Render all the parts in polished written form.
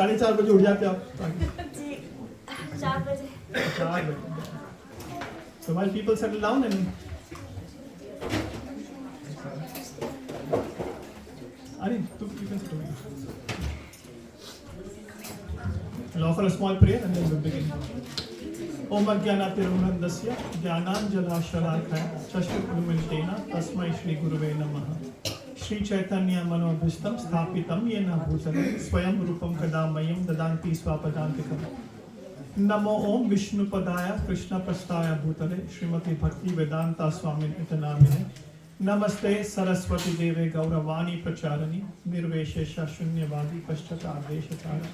4:30 बजे उठ जाते आप? जी 4 बजे। 4 बजे। So while people settle down and Ari, you can sit over here. I'll offer a small prayer and then we'll begin. Om Ajnanatirumandasya Jnananjalashalakhaya Chashmukulumitena Tasmai Shri Guruve Namaha. Shri Chaitanya Manobhishtam Sthapitam Yena Bhutale Swayam Rupam Kadamayam Dadanti Swapadantikam. Namo Om Vishnu Padaya Krishna Prastaya Bhutale Srimati Bhakti Vedanta Swamin Itanamine. Namaste Saraswati Deve Gauravani Pracharani Nirveshesha Shunyavadi Paschatadeshacharani.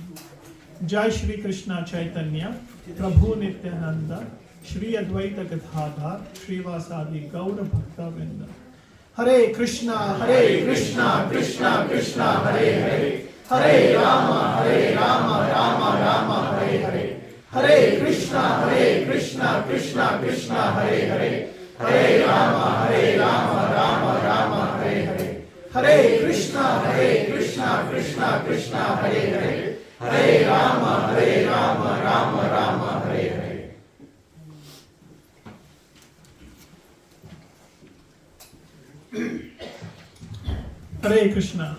Jai Shri Krishna Chaitanya Prabhu Nityananda Shri Advaita Gadadhar Shrivasadi Gaura Bhakta Vrinda. Hare Krishna Krishna Krishna Hare Hare Hare Rama Rama Rama Hare Hare Hare Krishna Krishna Krishna Hare Hare Hare Rama Rama Hare Hare Hare Krishna Krishna Krishna Hare Hare Hare Rama Rama Hare Hare. Hare Krishna.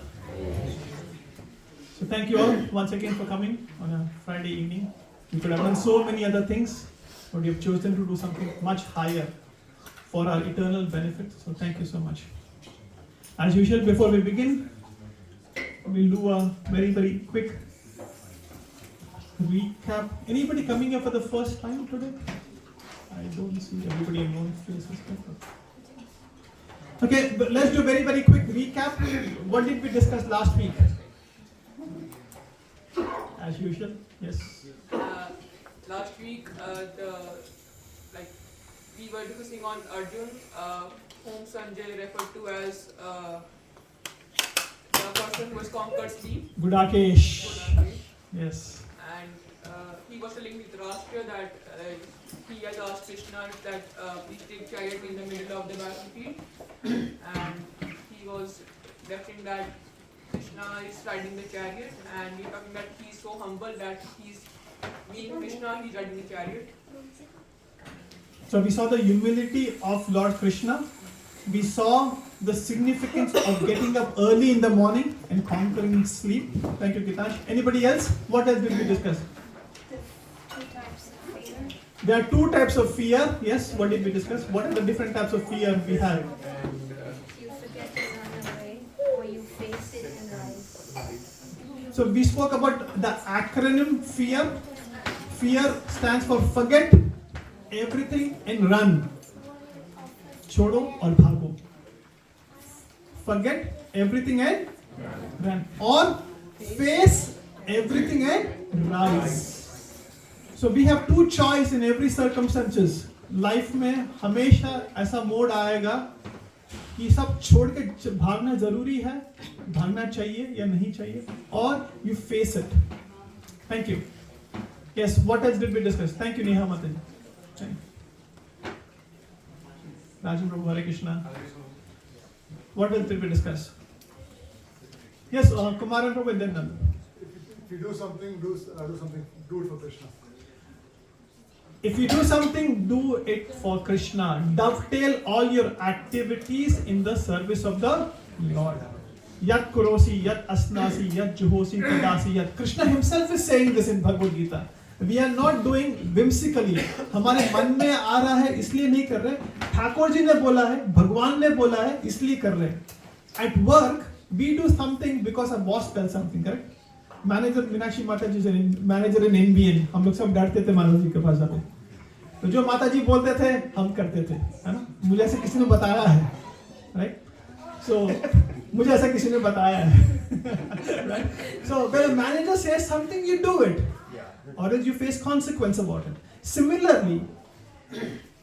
So thank you all once again for coming on a Friday evening. We could have done so many other things, but we have chosen to do something much higher for our eternal benefit. So thank you so much. As usual, before we begin, we'll do a very quick recap. Anybody coming here for the first time today? I don't see everybody in known faces. Okay, but let's do a very quick recap. What did we discuss last week? As usual, yes. Last week, we were discussing on Arjun, whom Sanjay referred to as the person who has conquered sleep. Gudakesh. Yes. And he was telling Dhritarashtra that he has asked Krishna that please take chariot in the middle of the battlefield, and he was referring that Krishna is riding the chariot, and we're talking that he's so humble that he's being Krishna, he's riding the chariot. So we saw the humility of Lord Krishna. We saw the significance of getting up early in the morning and conquering sleep. Thank you, Gitash. Anybody else? What else did we discuss? The 2 types of fear. There are 2 types of fear. Yes, what did we discuss? What are the different types of fear we have? You forget to run away, or you face it and rise. So we spoke about the acronym FEAR. FEAR stands for forget everything and run. Chodo or bhago. Forget everything and run. Or face everything and rise. So we have 2 choices in every circumstances. Life में हमेशा ऐसा mode आएगा कि सब छोड़ के भागना जरूरी है, भागना चाहिए या नहीं चाहिए, और you face it. Thank you. Yes, what else did we discuss? Thank you, Neha Mataji. Rajan Prabhu, Hare Krishna. What else did we discuss? Yes, Kumaran Prabhu, then done. If you do something, do it for Krishna. If you do something, do it for Krishna. Dovetail all your activities in the service of the Lord. Yat kurosi, yat asnasi, yat juhosi, tadasi, yat. Krishna himself is saying this in Bhagavad Gita. We are not doing whimsically. हमारे मन में आ रहा है इसलिए नहीं कर रहे. ठाकुर जी ने बोला है, भगवान ने बोला है, इसलिए कर रहे. At work, we do something because our boss tells something, correct? Manager Meenakshi माता जी से manager in NBN, हम लोग सब डरते थे माता जी के पास जाते. तो जो माता जी बोलते थे, हम करते थे, है ना? मुझे ऐसे किसी ने बताया है, right? So मुझे ऐसा किसी ने बताया है, right? So when a manager says something, you do it. Or else you face consequence about it. Similarly,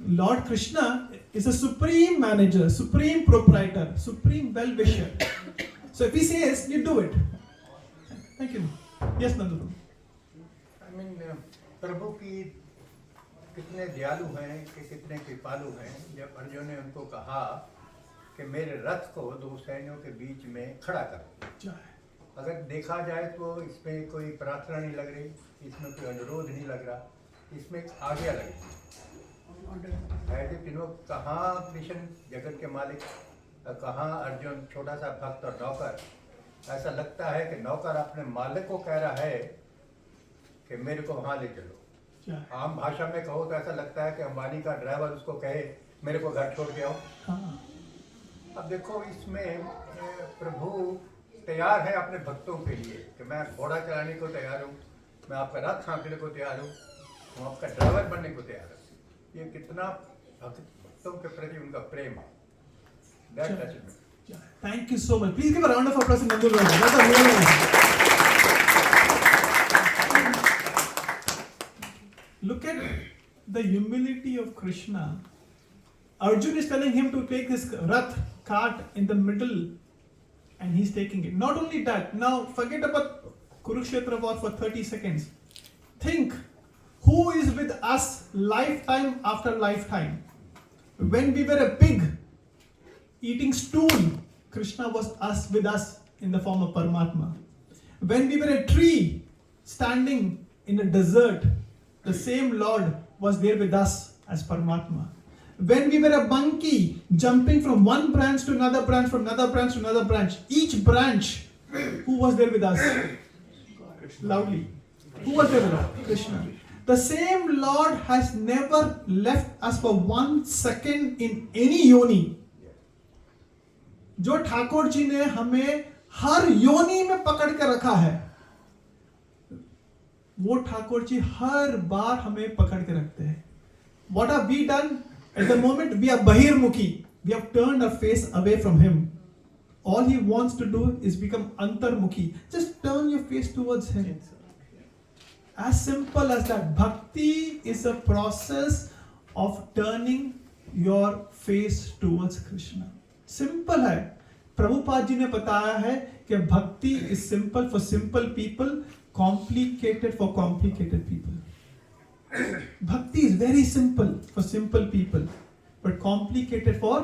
Lord Krishna is a supreme manager, supreme proprietor, supreme well-wisher. So if he says, you do it. Thank you. Yes, Nandu. I mean, प्रभु की कितने दयालु हैं कि कितने कृपालु हैं. जब अर्जुन ने उनको कहा कि मेरे रथ को 2 सैनियों के बीच में खड़ा करो, अगर देखा जाए तो इसमें कोई प्रार्थना नहीं लग रही, इसमें कोई अनुरोध नहीं लग रहा, इसमें आज्ञा लग रही है। ऐसे तीनों कहाँ कृष्ण जगत के मालिक, कहाँ अर्जुन छोटा सा भक्त और नौकर। ऐसा लगता है कि नौकर अपने मालिक को कह रहा है कि मेरे को वहाँ ले चलो। आम भाषा में कहो तो ऐसा लगता है कि अंबानी का ड्राइवर उसको कहे मेरे को घर छोड़ के आओ। अब देखो इसमें प्रभु तैयार है अपने भक्तों के लिए कि मैं घोड़ा चलाने को तैयार हूँ, मैं आपका रथ हाँकने को तैयार हूँ, मैं आपका ड्राइवर बनने को तैयार हूँ। ये कितना भक्तों के प्रति उनका प्रेम है। That touches me. Thank you so much. Please give a round of applause to Nandul Bhai. That's a really nice. Look at the humility of Krishna. Arjun is telling him to take this rath cart in the middle, and he's taking it. Not only that, now forget about Kurukshetra war for 30 seconds. Think who is with us lifetime after lifetime. When we were a pig eating stool, Krishna was with us in the form of Paramatma. When we were a tree standing in a desert, the same Lord was there with us as Paramatma. When we were a monkey jumping from one branch to another branch, from another branch to another branch, each branch, who was there with us? Loudly. Who was there with us? Krishna. The same Lord has never left us for 1 second in any yoni. जो ठाकुर जी ने हमें हर योनि में पकड़ के रखा है, वो ठाकुर जी हर बार हमें पकड़ के रखते हैं. What have we done? At the moment we are bahirmukhi. We have turned our face away from him. All he wants to do is become antarmukhi. Just turn your face towards him. As simple as that. Bhakti is a process of turning your face towards Krishna. Simple है. प्रभुपाद जी ने बताया है कि bhakti is simple for simple people, complicated for complicated people. Bhakti is very simple for simple people but complicated for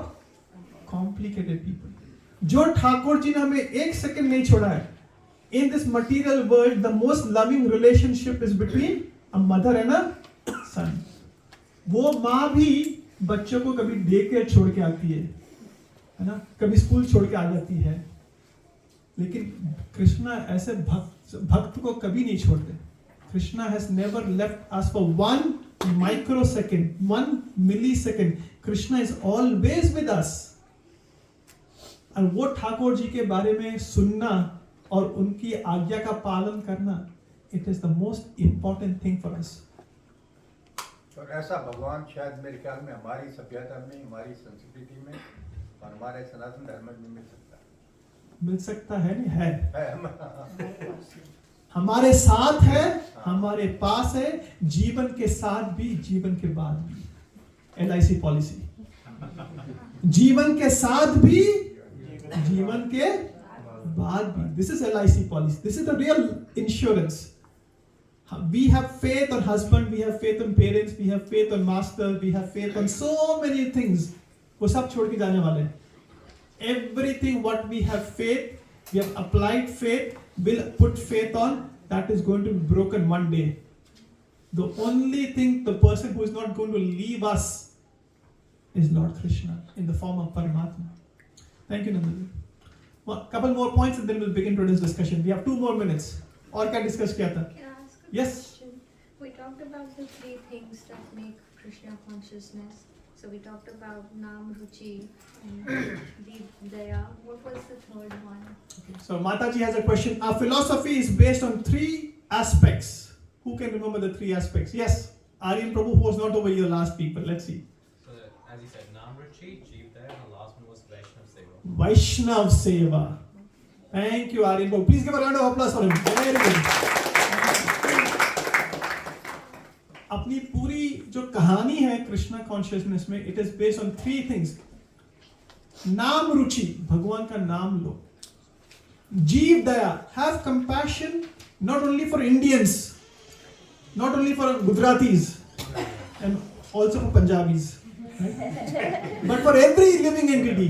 complicated people. जो ठाकुर जी ने हमें एक second नहीं छोड़ा है. In this material world the most loving relationship is between a mother and a son. वो माँ भी बच्चों को कभी डे केयर छोड़ के आती है ना, कभी स्कूल छोड़ के आ जाती है, लेकिन कृष्णा ऐसे भक्त को कभी नहीं छोड़ते. Krishna has never left us for 1 microsecond, 1 millisecond. Krishna is always with us. और वो ठाकुर जी के बारे में सुनना और उनकी आज्ञा का पालन करना, it is the most important thing for us. और ऐसा भगवान शायद मेरे ख्याल में हमारी सभ्यता में, हमारी संस्कृति में और हमारे सनातन धर्म में मिल सकता है नहीं है. हमारे साथ है, हमारे पास है, जीवन के साथ भी, जीवन के बाद भी. LIC policy. जीवन के साथ भी, जीवन के बाद भी. This is LIC policy. This is the real insurance. We have faith on husband, we have faith on parents, we have faith on master, we have faith on so many things. वो सब छोड़ के जाने वाले हैं. Everything what we have faith, we have applied faith, will put faith on, that is going to be broken one day. The only thing, the person who is not going to leave us is Lord Krishna in the form of Paramatma. Thank you, Nandan. Well, couple more points and then we'll begin today's discussion. We have 2 more minutes. और क्या discuss किया था? Can I ask a Yes. question? We talked about the 3 things that make Krishna consciousness. So we talked about Nam, Ruchi, and Daya. What was the third one? Okay. So Mataji has a question. Our philosophy is based on 3 aspects. Who can remember the 3 aspects? Yes, Aryan Prabhu, who was not over here last week, but let's see. So as you said, Nam, Ruchi, Jeev Daya, and the last one was Vaishnav Seva. Vaishnav Seva. Thank you, Aryan Prabhu. Please give a round of applause for him. Very good. अपनी पूरी जो कहानी है Krishna consciousness में, it is based on 3 things. नाम रुचि, भगवान का नाम लो. जीव दया, have compassion not only for Indians, not only for Gujaratis and also for Punjabis, but for every living entity.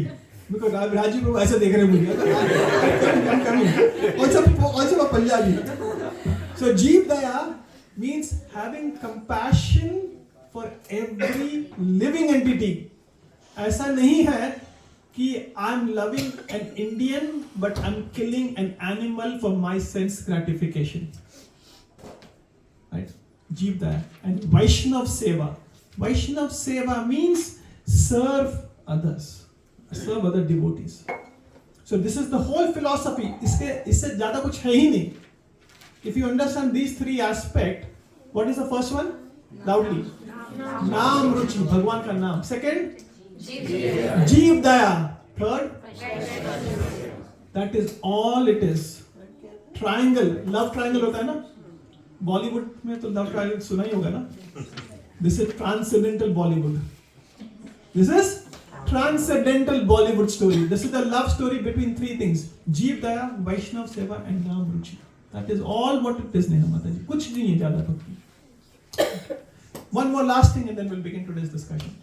Because Rajiv Prabhu ऐसे देख रहे मुझे. Also a Punjabi. So Jeev Daya means having compassion for every living entity. ऐसा नहीं है कि I'm loving an Indian but I'm killing an animal for my sense gratification. Right? Jeev Daya. And Vaishnav Seva. Vaishnav Seva means serve others. Serve other devotees. So this is the whole philosophy. इससे ज़्यादा कुछ है ही नहीं. If you understand these three aspects, what is the first one? Loudly. Naam Ruchi, Bhagwan ka naam. Second, Jeev Daya. Third, that is all it is. Triangle, love triangle होता है ना? Bollywood में तो love triangle सुना ही होगा ना? This is transcendental Bollywood. This is transcendental Bollywood story. This is the love story between three things: Jeev Daya, Vaishnav Seva, and Naam Ruchi. That is all what it is, Neha Mataji. कुछ नहीं है ज़्यादा भक्ति. One more last thing, and then we'll begin today's discussion.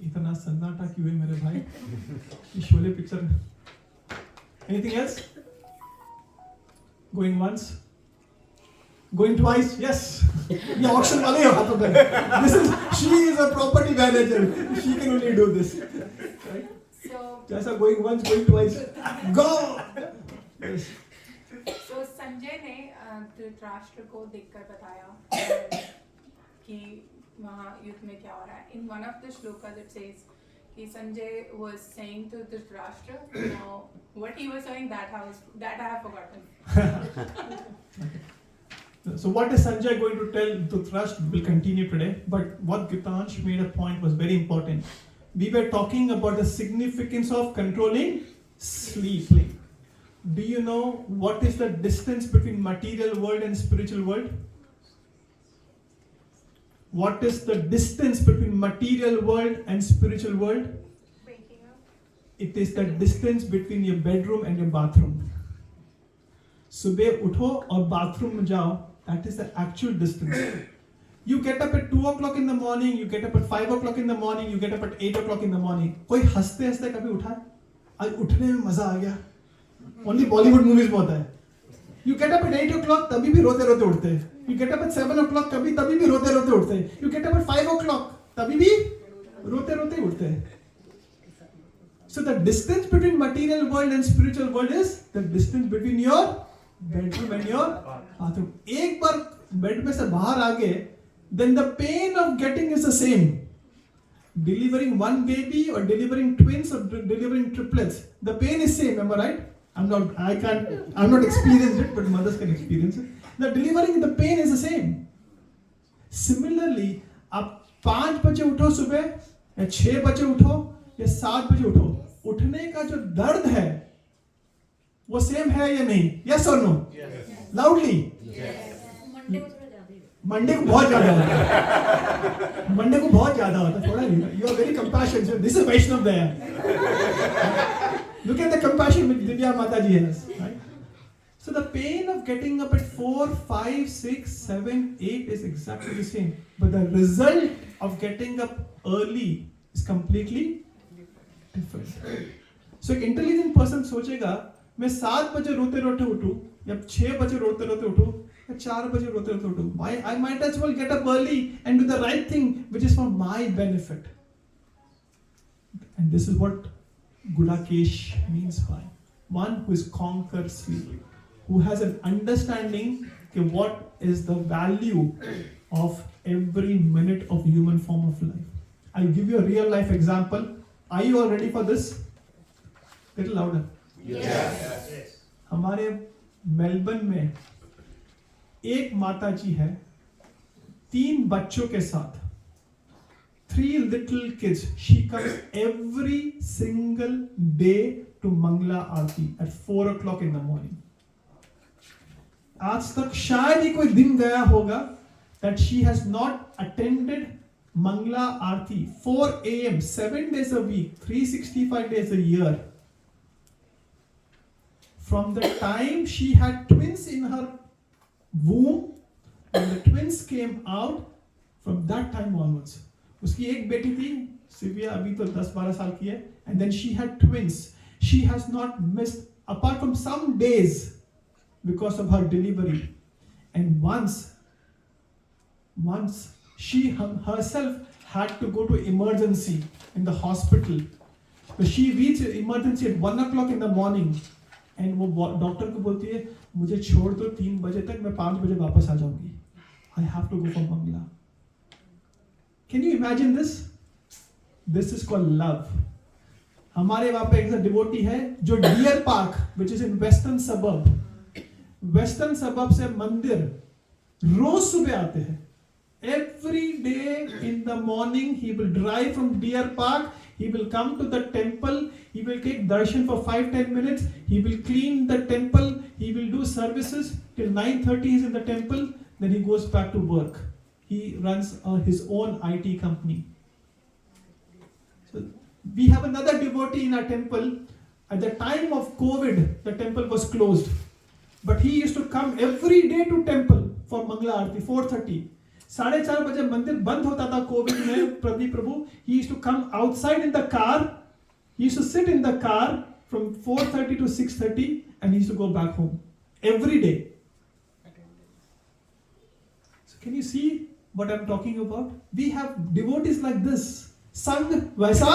इतना सन्नाटा क्यों है मेरे भाई? ये Sholay picture. Anything else? Going once? Going twice? Yes. ये auction वाले हो हाथों पे. She is a property manager. She can only do this. Right? जैसा going once, going twice. Go. Yes. So Sanjay ने धृतराष्ट्र को देखकर बताया कि वहाँ युद्ध में क्या हो रहा है. In one of the shlokas it says कि Sanjay was saying to Dhritarashtra, now what he was saying that I have forgotten. So what is Sanjay going to tell Dhritarashtra will continue today. But what Gitansh made a point was very important. We were talking about the significance of controlling sleep. Do you know what is the distance between material world and spiritual world? What is the distance between material world and spiritual world? Waking up. It is the distance between your bedroom and your bathroom. सुबह उठो और bathroom में जाओ. That is the actual distance. You get up at 2 o'clock in the morning, you get up at 5 o'clock in the morning, you get up at 8 o'clock in the morning. कोई हंसते हंसते कभी उठा? आज उठने में मजा आ गया. Only Bollywood movies में होता है. You get up at 8 o'clock, तभी भी रोते रोते उठते हैं. You get up at 7 o'clock, तभी भी रोते रोते उठते हैं. You get up at 5 o'clock, तभी भी रोते रोते उठते हैं. So the distance between material world and spiritual world is the distance between your bedroom and your bathroom. एक बार बेड में से बाहर आ गए, then the pain of getting is the same. Delivering one baby or delivering twins or delivering triplets, the pain is same. Am I right? I'm not experienced it, but mothers can experience it. The delivering, the pain is the same. Similarly, आप 5 बजे उठो सुबह या 6 बजे उठो या 7 बजे उठो, उठने का जो दर्द है वो सेम है या नहीं? Yes or no? Yes. Loudly. Yes. Monday को बहुत ज्यादा होता है. मंडे को बहुत ज्यादा होता है. थोड़ा नहीं. You are very compassionate. This is Vaishnav Daya. Look at the compassion which Divya Mataji has. Right? So the pain of getting up at 4, 5, 6, 7, 8 is exactly the same. But the result of getting up early is completely different. So एक intelligent person सोचेगा मैं 7 बजे रोते रोते उठूं या 6 बजे रोते रोते उठूं या 4 बजे रोते रोते उठूं. Why? I might as well get up early and do the right thing which is for my benefit. And this is what Gudakesh means by one who is conquered sleep, who has an understanding of what is the value of every minute of human form of life. I'll give you a real life example. Are you all ready for this? Little louder. Yes. हमारे Melbourne में एक माताजी है 3 बच्चों के साथ. 3 little kids. She comes every single day to Mangla Aarti at 4 o'clock in the morning. आज तक शायद ही कोई दिन गया होगा that she has not attended Mangla Aarti 4 a.m. 7 days a week, 365 days a year. From the time she had twins in her womb, when the twins came out, from that time onwards, उसकी एक बेटी थी सिविया, अभी तो 10-12 साल की है, and then she had twins. She has not missed apart from some days because of her delivery. And once she herself had to go to emergency in the hospital. So she reached emergency at 1 o'clock in the morning. And वो doctor को बोलती है मुझे छोड़ दो 3 बजे तक, मैं 5 बजे वापस आ जाऊंगी. I have to go for Mangla. Can you imagine this? This is called love. हमारे वहाँ पे एक डिवोटी है जो deer park, which is in western suburb से मंदिर रोज सुबह आते हैं. Every day in the morning he will drive from Deer Park, he will come to the temple, he will take darshan for 5-10 minutes, he will clean the temple, he will do services till 9:30 he is in the temple, then he goes back to work. He runs his own IT company. So we have another devotee in our temple. At the time of COVID, the temple was closed, but he used to come every day to temple for Mangla Aarti 4:30. 4:30 बजे मंदिर बंद होता था Covid में. प्रदीप प्रभु, he used to come outside in the car, he used to sit in the car from 4:30 to 6:30 and he used to go back home every day. So can you see what I'm talking about? We have devotees like this. संग वैसा,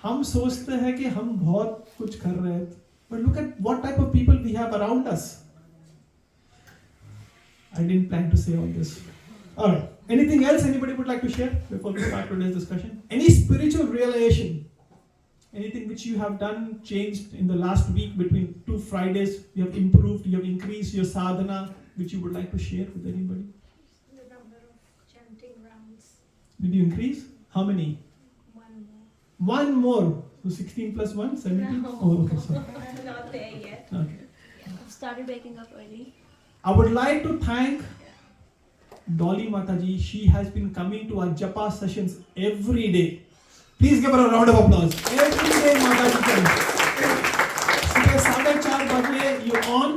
हम सोचते हैं कि हम बहुत कुछ कर रहे हैं, but look at what type of people we have around us. I didn't plan to say all this. All right. Anything else anybody would like to share before we start today's discussion? Any spiritual realization? Anything which you have done, changed in the last week between 2 Fridays? You have improved, you have increased your sadhana, which you would like to share with anybody? The number of chanting rounds. Did you increase? How many? One more. So 16 plus 1, 17? No. Oh, okay. Sorry. Not there yet. Okay. I've started waking up early. I would like to thank Dolly Mataji. She has been coming to our japa sessions every day. Please give her a round of applause. Every day Mataji comes. Today 4:30 baje you on.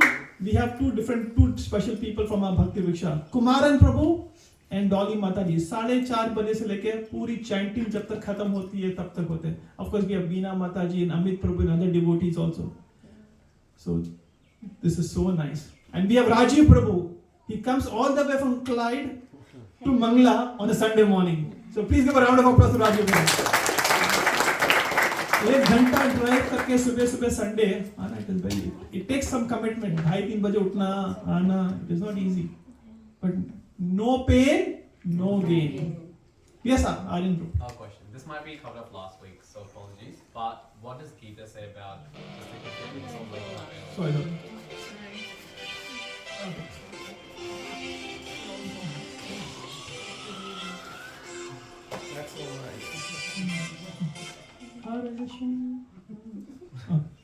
We have two special people from our Bhakti vriksha. Kumaran Prabhu and Dolly Mataji. 4:30 baje से लेके पूरी chanting जब तक खत्म होती है तब तक होते हैं. Of course we have Veena Mataji and Amit Prabhu and other devotees also. So this is so nice. And we have Rajiv Prabhu. He comes all the way from Clyde to Mangla on a Sunday morning. So please give a round of applause to Rajiv Prabhu. 1 घंटा drive करके सुबह Sunday आना, it takes some commitment. 2:30 बजे उठना आना, it is not easy. But no pain, no gain. Yes sir, Aryan Prabhu. Question. This might be covered up last week, so apologies. But what does Gita say about the significance of waking up early? Sorry sir. That's all right.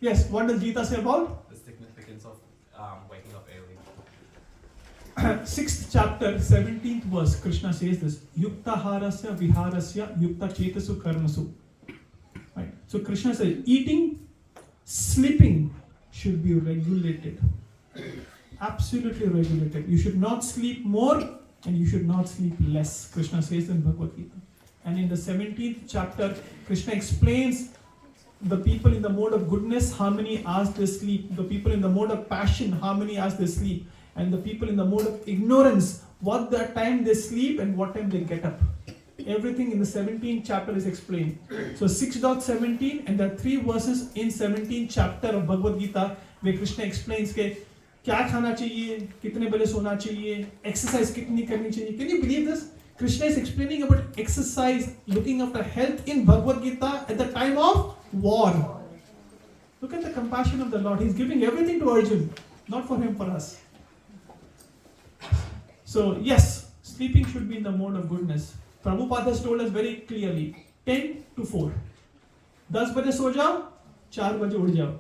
Yes, what does Gita say about? The significance of waking up early. 6th chapter, 17th verse, Krishna says this: Yukta harasya viharasya yukta chetasu karmasu. Right. So Krishna says eating, sleeping should be regulated. Absolutely regulated. You should not sleep more and you should not sleep less. Krishna says in Bhagavad Gita. And in the 17th chapter, Krishna explains the people in the mode of goodness, how many hours they sleep. The people in the mode of passion, how many hours they sleep. And the people in the mode of ignorance, what the time they sleep and what time they get up. Everything in the 17th chapter is explained. So 6.17 and there are 3 verses in 17th chapter of Bhagavad Gita where Krishna explains के क्या खाना चाहिए, कितने बजे सोना चाहिए, exercise कितनी करनी चाहिए. Can you believe this? Krishna is explaining about exercise, looking after health in Bhagavad Gita at the time of war. Look at the compassion of the Lord. He's giving everything to Arjun, not for him, for us. So yes, sleeping should be in the mode of goodness. Prabhupada has told us very clearly, 10 to 4. 10 बजे सो जाओ, 4 बजे उठ जाओ.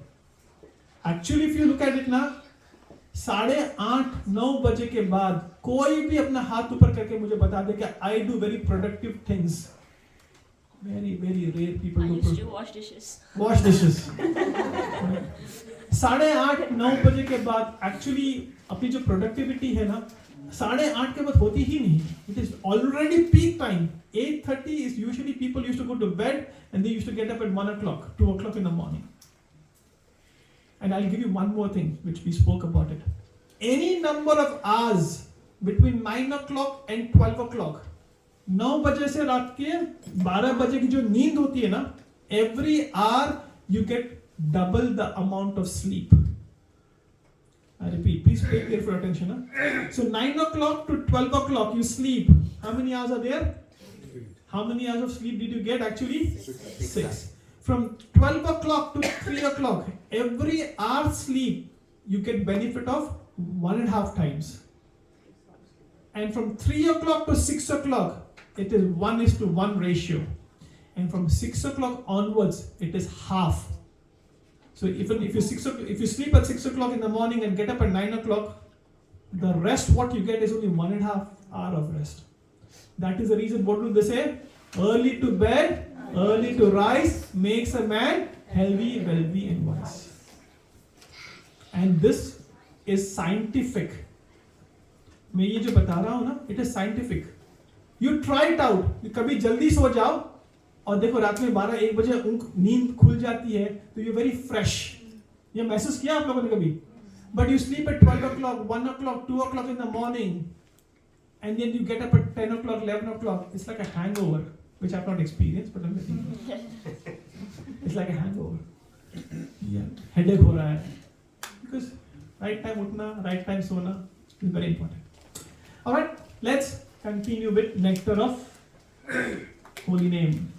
Actually, if you look at it now, 8:30-9 बजे के बाद कोई भी अपना हाथ ऊपर करके मुझे बता दे कि I do very productive things. Very, very rare people I do. used to wash dishes. Wash dishes. 8:30-9 बजे के बाद actually अपनी जो productivity है ना, 8:30 के बाद होती ही नहीं. It is already peak time. 8:30 is usually people used to go to bed and they used to get up at 1 o'clock, 2 o'clock in the morning. And I'll give you one more thing which we spoke about it. Any number of hours between 9 o'clock and 12 o'clock, 9 बजे से रात के 12 बजे की जो नींद होती है ना, every hour you get double the amount of sleep. I repeat, please pay careful attention. Huh? So 9 o'clock to 12 o'clock you sleep. How many hours are there? How many hours of sleep did you get actually? 6. From 12 o'clock to 3 o'clock, every hour sleep you get benefit of 1.5 times. And from 3 o'clock to 6 o'clock, it is 1:1 ratio. And from 6 o'clock onwards, it is half. So even if you sleep at 6 o'clock in the morning and get up at 9 o'clock, the rest what you get is only 1.5 hour of rest. That is the reason, what do they say? Early to bed, early to rise makes a man healthy, wealthy and wise. And this is scientific. मैं ये जो बता रहा हूँ ना, it is scientific. You try it out. कभी जल्दी सो जाओ और देखो रात में 12-1 बजे नींद खुल जाती है तो यू वेरी फ्रेश. ये महसूस किया आप लोगों ने कभी? But you sleep at 12 o'clock, 1 o'clock, 2 o'clock in the morning and then you get up at 10 o'clock, 11 o'clock. It's like a hangover, which I've not experienced, but I'm letting you know. It's like a hangover. Yeah, headache हो रहा है. Because right time उठना, right time सोना is very important. Alright, let's continue with nectar of holy name.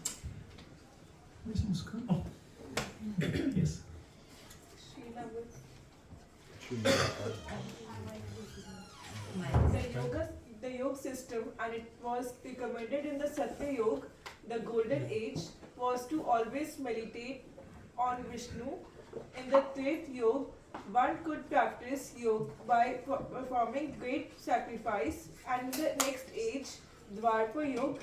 Where's Muskan? Oh, yes. The yoga system, and it was recommended in the Satya Yoga, the golden age, was to always meditate on Vishnu. In the Treta Yoga, one could practice yoga by performing great sacrifice, and in the next age, Dwapara Yoga,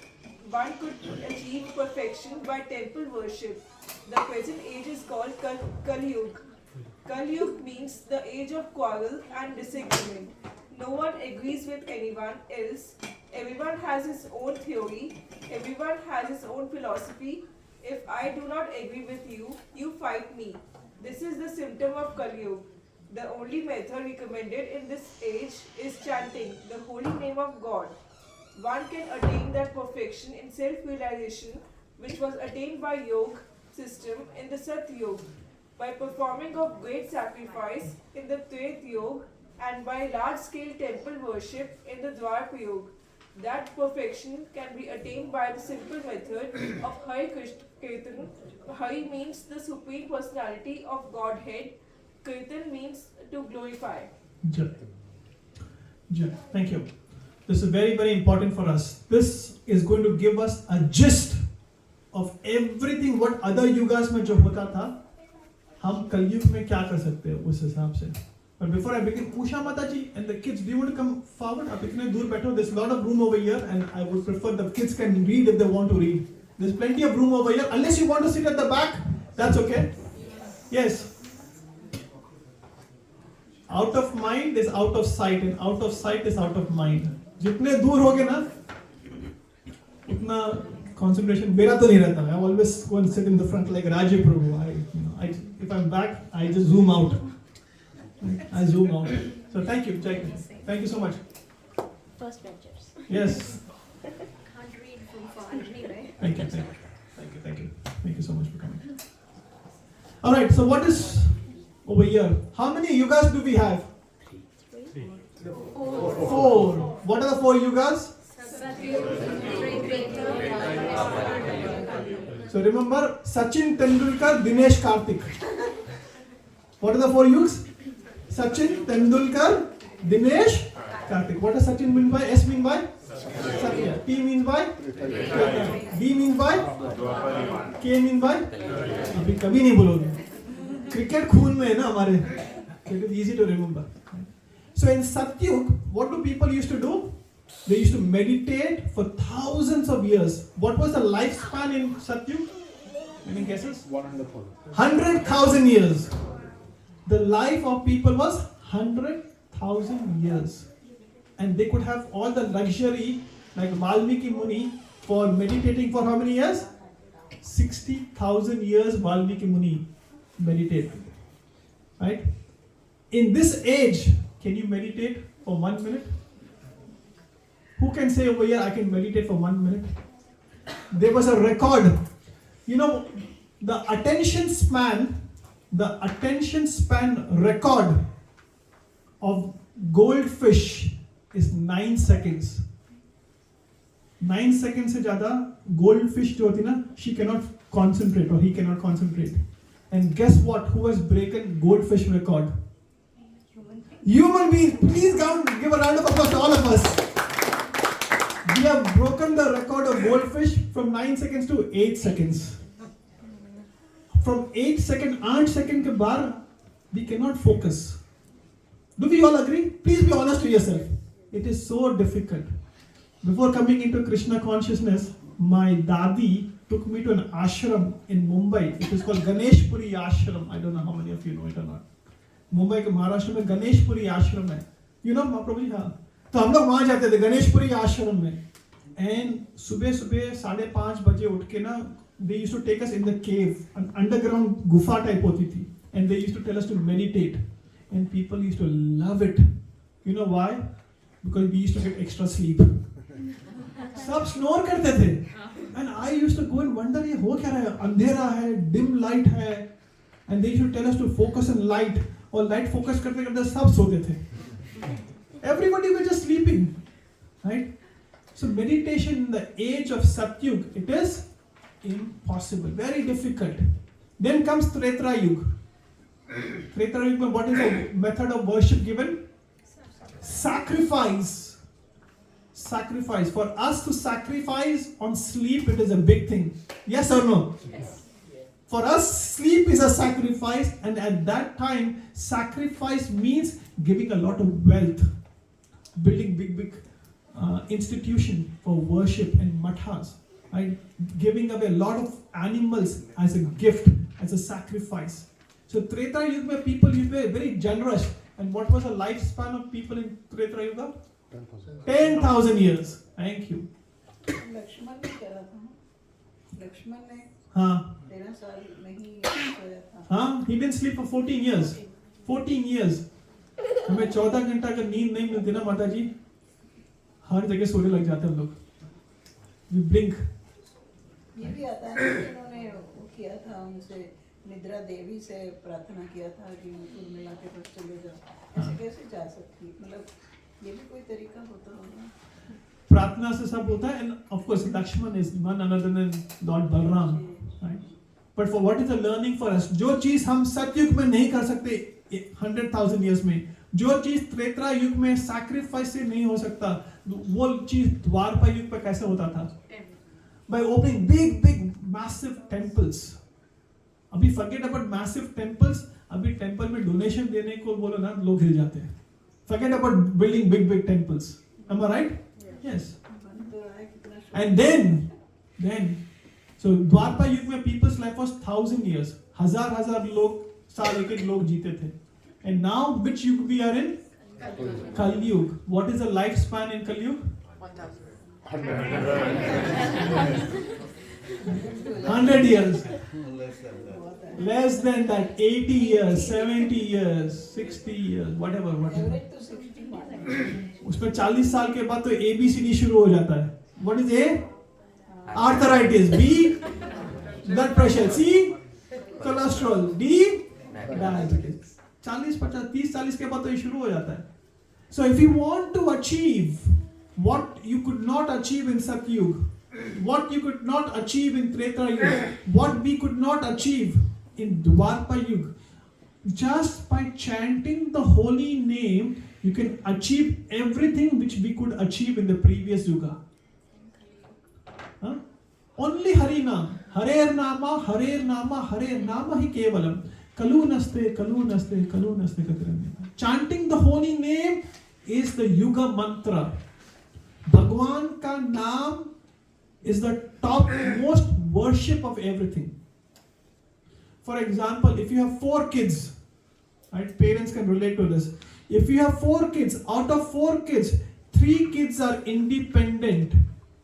one could achieve perfection by temple worship. The present age is called Kali Yuga. Kali Yuga means the age of quarrel and disagreement. No one agrees with anyone else. Everyone has his own theory. Everyone has his own philosophy. If I do not agree with you, you fight me. This is the symptom of Kali Yuga. The only method recommended in this age is chanting the holy name of God. One can attain that perfection in self-realization which was attained by yoga system in the Satya Yoga, by performing of great sacrifice in the Treta Yoga, and by large-scale temple worship in the Dwapara Yoga. That perfection can be attained by the simple method of Hari Kirtan. Hari means the Supreme Personality of Godhead. Kirtan means to glorify. Thank you. This is very, very important for us. This is going to give us a gist of everything what other yugas में जो होता था, हम कलयुग में क्या कर सकते हैं उस हिसाब से. But before I begin, Usha Mataji and the kids, do you want to come forward? आप इतने दूर बैठो. There's a lot of room over here, and I would prefer the kids can read if they want to read. There's plenty of room over here. Unless you want to sit at the back, that's okay. Yes. Out of mind is out of sight, and out of sight is out of mind. जितने दूर होगे ना, उतना concentration मेरा तो नहीं रहता. I always go and sit in the front like Rajiv Prabhu. If I'm back, I just zoom out. I zoom out. So thank you, Jai. Thank you so much. First benchers. Yes. Can't read from far anyway. Thank you. Thank you so much for coming. All right. So what is over here? How many yugas do we have? 4. What are the 4 yugas? So remember, Sachin Tendulkar, Dinesh Karthik. What are the 4 yugas? Sachin Tendulkar, Dinesh Karthik. What does Sachin mean by? S mean by? Satya. T means by? D means by? K means by? अभी कभी नहीं बोलोगे. Cricket खून में है ना हमारे. It is easy to remember. So in Satyug, what do people used to do? They used to meditate for thousands of years. What was the lifespan in Satyug? Any guesses? 100,000 years. The life of people was 100,000 years. and they could have all the luxury like Valmiki Muni for meditating for how many years? 60,000 years Valmiki Muni meditated. Right? In this age, can you meditate for 1 minute? Who can say over here, I can meditate for 1 minute? There was a record. You know, the attention span record of goldfish is 9 seconds. 9 seconds से ज़्यादा goldfish जो होती ना, she cannot concentrate or he cannot concentrate. And guess what? Who has broken goldfish record? Human beings. Please give a round of applause to all of us. We have broken the record of goldfish from 9 seconds to 8 seconds. From 8 seconds के बाद we cannot focus. Do we all agree? Please be honest to yourself. It is so difficult. Before coming into Krishna consciousness, my dadi took me to an ashram in Mumbai. It is called Ganeshpuri Ashram. I don't know how many of you know it or not. Mumbai के महाराष्ट्र में गणेशपुरी आश्रम है. You know Mahaprabhu ji, हाँ. तो हम लोग वहाँ जाते थे गणेशपुरी आश्रम में. And सुबह 5:30 बजे उठ के ना, they used to take us in the cave, an underground गुफा type होती थी. And they used to tell us to meditate. And people used to love it. You know why? Because we used to get extra sleep. सब snore करते थे. And I used to go and wonder, ये हो क्या रहा है? अंधेरा है, dim light है. And they used to tell us to focus on light. और light focus करते करते सब सोते थे. Everybody was just sleeping, right? So meditation in the age of Satyug, it is impossible, very difficult. Then comes Treta Yuga. Treta Yuga, what is the method of worship given? Sacrifice. Sacrifice. For us to sacrifice on sleep, it is a big thing. Yes or no? Yes. For us, sleep is a sacrifice, and at that time, sacrifice means giving a lot of wealth, building big institution for worship and mathas, right? Giving away a lot of animals as a gift, as a sacrifice. So Treta Yuga, people were very generous. And what was the lifespan of people in Treta Yuga? 10,000 years. Thank you. Lakshman ने करा था. लक्ष्मण ने हाँ 13 साल नहीं सोया था. हाँ, he didn't sleep for 14 years. 14 years. हमें 14 घंटा का नींद नहीं मिलती ना माता जी, हर जगह सोने लग जाते हम लोग. We blink. ये भी आता है कि उन्होंने वो किया था, उनसे निद्रा देवी से प्रार्थना किया था कि कुल मिला के बस चले जाओ. ऐसे कैसे जा सकती? मतलब ये भी कोई तरीका होता होगा. प्रार्थना से सब होता है. And of course Lakshman is none other than Lord Balram, right? But for what is the learning for us? जो चीज हम सतयुग में नहीं कर सकते 100,000 years में, जो चीज त्रेता युग में sacrifice से नहीं हो सकता, वो चीज द्वापर युग पे कैसे होता था? By opening big massive temples. अभी forget about massive temples. अभी temple में donation देने को बोलो ना, लोग हिल जाते हैं. Forget about building big temples. Am I right? Yes. And then, so द्वापर युग में people's life was 1,000 years. हजार लोग साल एक लोग जीते थे. And now which युग we are in? Kali Yuga. What is the lifespan in Kali Yuga? 100 years. Less than that. 80 years, 70 years, 60 years, whatever. उसमें 40 साल के बाद तो ABCD शुरू हो जाता है. What is A? Arthritis. B? Blood pressure. C? Cholesterol. D? Diabetes. 40, 50, 30, 40 के बाद तो ये शुरू हो जाता है. So if you want to achieve what you could not achieve in Satyug, what you could not achieve in Treta Yuga, what we could not achieve in Dwapar Yuga, just by chanting the holy name, you can achieve everything which we could achieve in the previous Yuga. Huh? Only Harinam. Harer Nama hi kevalam. Kalu naste katiranya. Chanting the holy name is the Yuga mantra. Bhagwan ka naam is the top most worship of everything. For example, if you have 4 kids, right? Parents can relate to this. If you have 4 kids, out of 4 kids, 3 kids are independent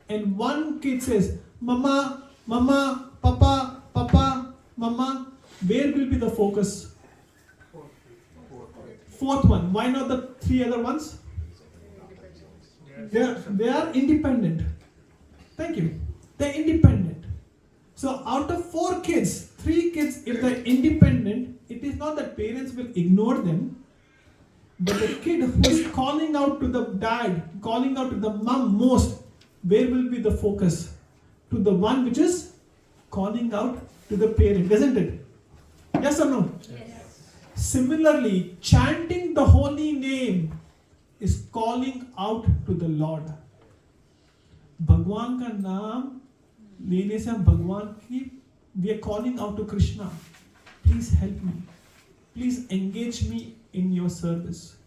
and one kid says, Mama, Mama, Papa, Papa, Mama, where will be the focus? Fourth one. Why not the 3 other ones? They are independent. Thank you. They're independent. So out of 4 kids, 3 kids, if they're independent, it is not that parents will ignore them, but the kid who is calling out to the dad, calling out to the mom most, where will be the focus? To the one which is calling out to the parent, isn't it? Yes or no? Yes. Similarly, chanting the holy name is calling out to the Lord. भगवान का नाम लेने से हम भगवान की, we are calling out to Krishna. Please help me. Please engage me in your service.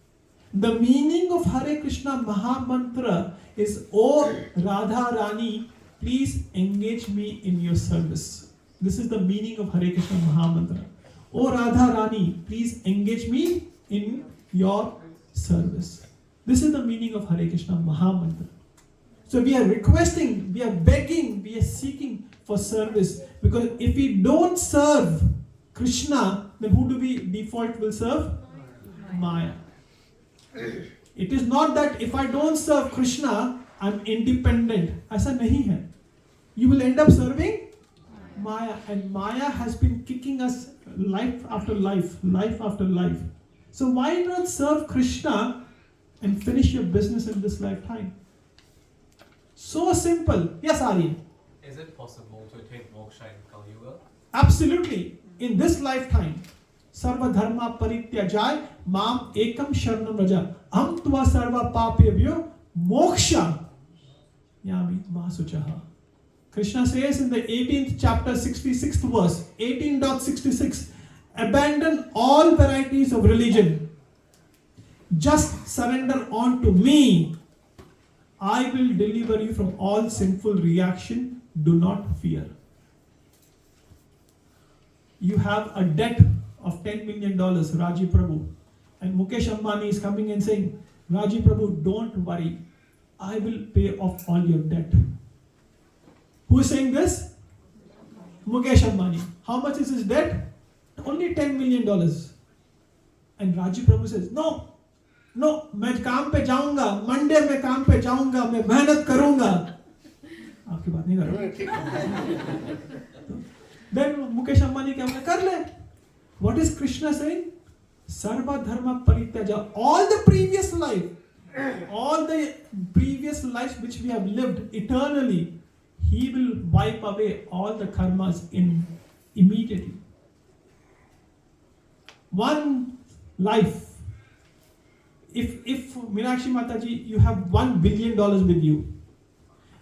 The meaning of Hare Krishna Maha Mantra is, O Radha Rani, please engage me in your service. This is the meaning of Hare Krishna Maha Mantra. O Radha Rani, please engage me in your service. This is the meaning of Hare Krishna Maha Mantra. So we are requesting, we are begging, we are seeking for service. Because if we don't serve Krishna, then who do we default will serve? Maya. It is not that if I don't serve Krishna, I'm independent. ऐसा नहीं है. You will end up serving Maya. And Maya has been kicking us life after life, life after life. So why not serve Krishna and finish your business in this lifetime? So simple. Yes, Aryan. Is it possible to attain moksha in Kali Yuga? Absolutely. In this lifetime. Sarva dharma parityajay mam ekam sharanam raja am tva sarva papebhyo moksha yami masuchaha. Krishna says in the 18th chapter 66th verse 18.66, abandon all varieties of religion, just surrender on to me. I will deliver you from all sinful reaction. Do not fear. You have a debt of $10 million, Raji Prabhu. And Mukesh Ambani is coming and saying, Raji Prabhu, don't worry. I will pay off all your debt. Who is saying this? Mukesh Ambani. How much is his debt? Only $10 million. And Raji Prabhu says, no, मैं काम पे जाऊंगा, Monday में काम पे जाऊंगा, मैं मेहनत करूंगा. आपकी बात नहीं कर रहा. Then Mukesh Ambani क्या बोले? कर ले. What is Krishna saying? Sarva dharma parityaja. All the previous lives which we have lived eternally, He will wipe away all the karmas immediately. One life. If Meenakshi Mataji, you have $1 billion with you,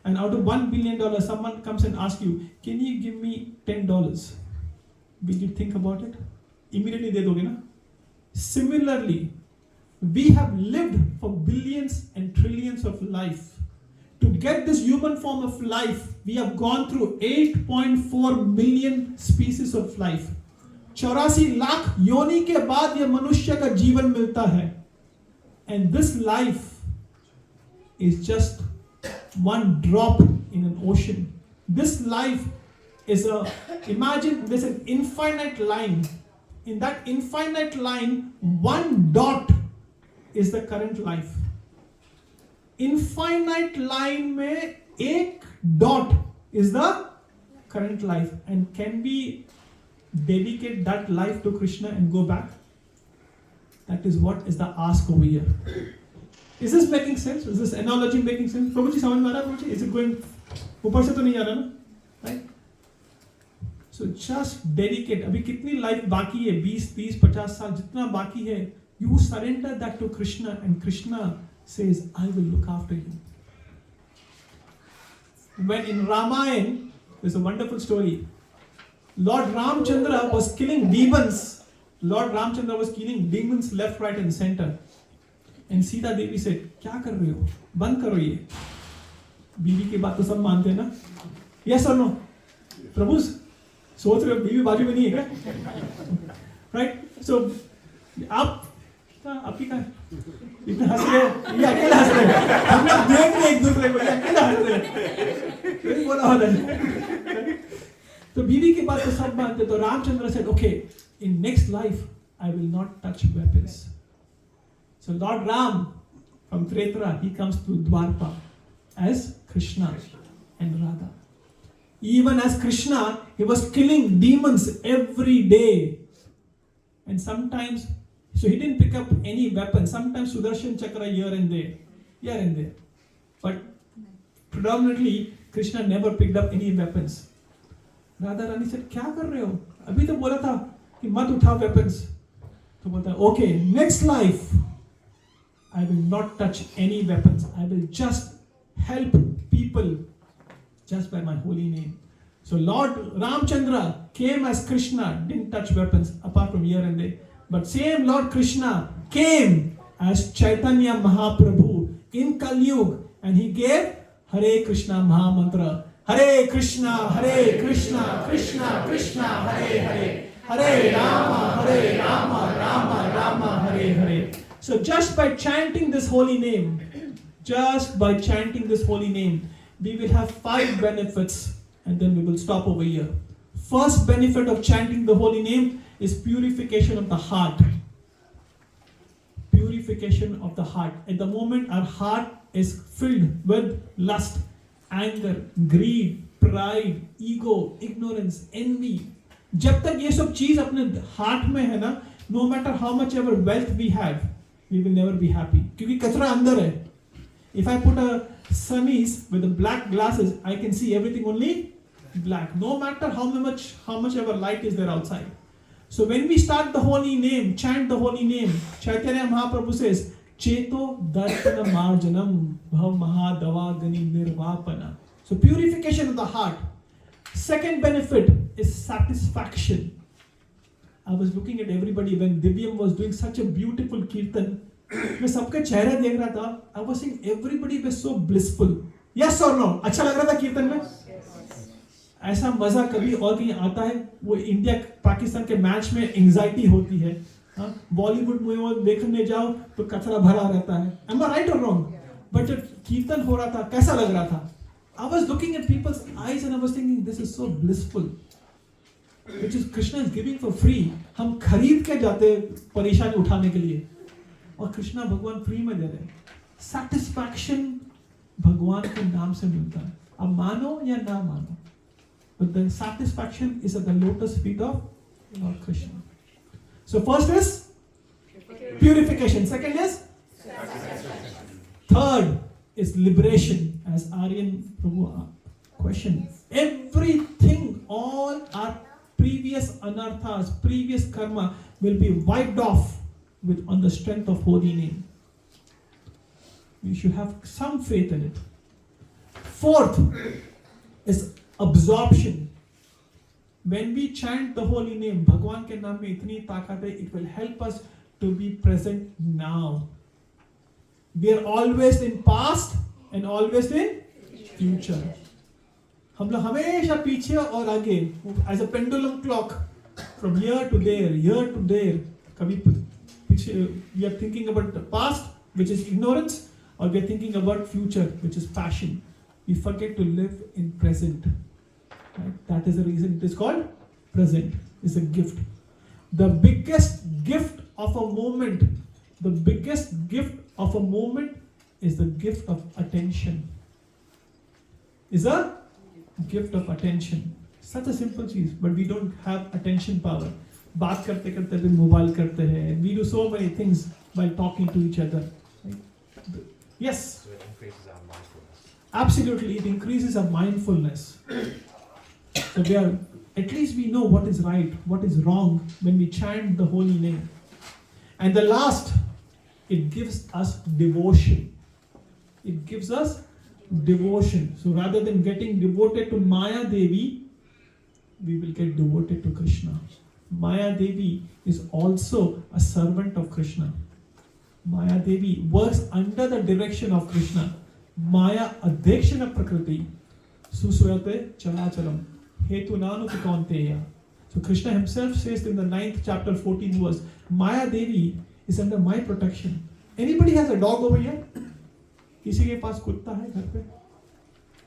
and out of $1 billion, someone comes and asks you, can you give me $10? Will you think about it? Immediately de doge na? Similarly, we have lived for billions and trillions of life. To get this human form of life, we have gone through 8.4 million species of life. 84 lakh योनि के बाद ये मनुष्य का जीवन मिलता है. And this life is just one drop in an ocean. This life is imagine there's an infinite line. In that infinite line, one dot is the current life. Infinite line में एक dot is the current life. And can we dedicate that life to Krishna and go back? That is what is the ask over here. Is this making sense? Is this analogy making sense? Prabhuji, समझ में आ रहा है Prabhuji? Is it going ऊपर से तो नहीं आ रहा ना? Right? So just dedicate. अभी कितनी life बाकी है? 20, 30, 50 साल जितना बाकी है. You surrender that to Krishna, and Krishna says, I will look after you. When in Ramayana, there's a wonderful story. Lord Ramchandra was killing demons. Lord Ramchandra was killing demons left, right and center. And Sita Devi said, क्या कर रहे हो? बंद करो ये. बीवी की बात तो सब मानते हैं ना? Yes or no? प्रभु सोच रहे हो बीवी बाजू में नहीं है क्या? Right? So आपकी क्या? इतना हंस रहे, ये अकेला हंस रहे. बड़ा वाला है। तो बीवी की बात तो सब मानते, तो Ramchandra said, okay, in next life I will not touch weapons. So Lord Ram from Treta, he comes to Dwarpa as Krishna and Radha. Even as Krishna, he was killing demons every day. And sometimes, so he didn't pick up any weapon. Sometimes Sudarshan Chakra here and there. But predominantly, Krishna never picked up any weapons. Radha Rani said, क्या कर रहे हो? अभी तो बोला था कि मत उठाओ weapons. तो बोलता, okay, next life, I will not touch any weapons. I will just help people just by my holy name. So Lord Ramchandra came as Krishna, didn't touch weapons apart from here and there. But same Lord Krishna came as Chaitanya Mahaprabhu in Kali Yuga, and he gave Hare Krishna Mahamantra. Hare Krishna, Krishna Krishna, Hare Hare. Hare Rama, Rama Rama, Hare Hare. So just by chanting this holy name, we will have 5 benefits, and then we will stop over here. First benefit of chanting the holy name is purification of the heart. Purification of the heart. At the moment our heart is filled with lust, anger, greed, pride, ego, ignorance, envy. जब तक ये सब चीज अपने heart में है ना, no matter how much ever wealth we have, we will never be happy. क्योंकि कचरा अंदर है. If I put a sunnies with the black glasses, I can see everything only black. No matter how much ever light is there outside. So when we start the holy name, chant the holy name, Chaitanya Mahaprabhu says, Cheto Darpana Marjanam Bhav Mahadavagani Nirvapana. So purification of the heart. Second benefit is satisfaction. I was looking at everybody when Divyam was doing such a beautiful kirtan. मैं सबके चेहरे देख रहा था. I was seeing everybody was so blissful. Yes or no? अच्छा लग रहा था कीर्तन में? ऐसा मजा कभी और कहीं आता है? वो इंडिया पाकिस्तान के मैच में एंजाइटी होती है. बॉलीवुड मूवी देखने जाओ तो कचरा भरा रहता है. Am I right or wrong? But जब कीर्तन हो रहा था, कैसा लग रहा था? I was looking at people's eyes and I was thinking, this is so blissful. Which is Krishna is giving for free. हम खरीद के जाते परेशानी उठाने के लिए, और कृष्णा भगवान फ्री में दे रहे हैं. Satisfaction भगवान के नाम से मिलता है. अब मानो या ना मानो, but the satisfaction is at the lotus feet of Lord Krishna. So first is purification. Second is third is liberation, as Aryan Prabhu questioned. Everything, all our previous anarthas, previous karma will be wiped off on the strength of holy name. You should have some faith in it. Fourth is absorption. When we chant the holy name, Bhagwan ke naam mein itni taakat hai, it will help us to be present now. We are always in past and always in future. हम लोग हमेशा पीछे और आगे, as a pendulum clock, from here to there. कभी पीछे, we are thinking about the past, which is ignorance, or we are thinking about future, which is passion. We forget to live in present. Right? That is the reason it is called present. It's a gift. The biggest gift of a moment, is the gift of attention. Is a gift of attention. Such a simple cheese, but we don't have attention power. बात करते करते भी mobile करते हैं. We do so many things while talking to each other. Right? Yes. So it increases our mindfulness. Absolutely, it increases our mindfulness. So at least we know what is right, what is wrong when we chant the holy name. And the last, it gives us devotion. It gives us devotion. So rather than getting devoted to Maya Devi, we will get devoted to Krishna. Maya Devi is also a servant of Krishna. Maya Devi works under the direction of Krishna. Maya adhekshana prakriti susuyate chalachalam hetu nanu kaunteya. So Krishna himself says in the 9th chapter 14th verse, Maya Devi is under my protection. Anybody has a dog over here? किसी के पास कुत्ता है घर पे?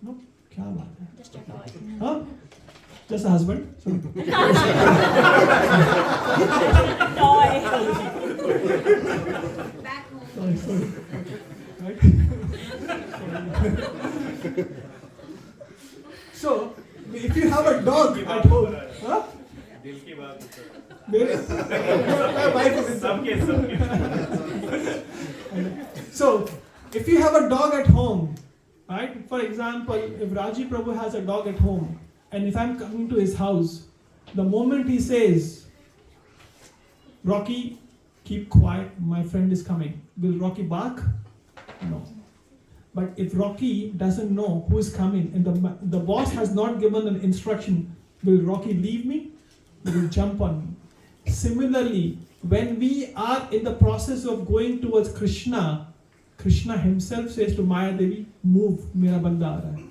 No? क्या बात है? Just a toy. हाँ? Just a husband? Sorry. Toy. Back home. Sorry. Right? So, if you have a dog at home, huh? दिल की बात My wife is सबके So, if you have a dog at home, right? For example, if Raji Prabhu has a dog at home, and if I'm coming to his house, the moment he says, Rocky, keep quiet, my friend is coming, will Rocky bark? No. But if Rocky doesn't know who is coming, and the boss has not given an instruction, will Rocky leave me? He will jump on me. Similarly, when we are in the process of going towards Krishna, Krishna himself says to Maya Devi, move, mera banda aa raha hai.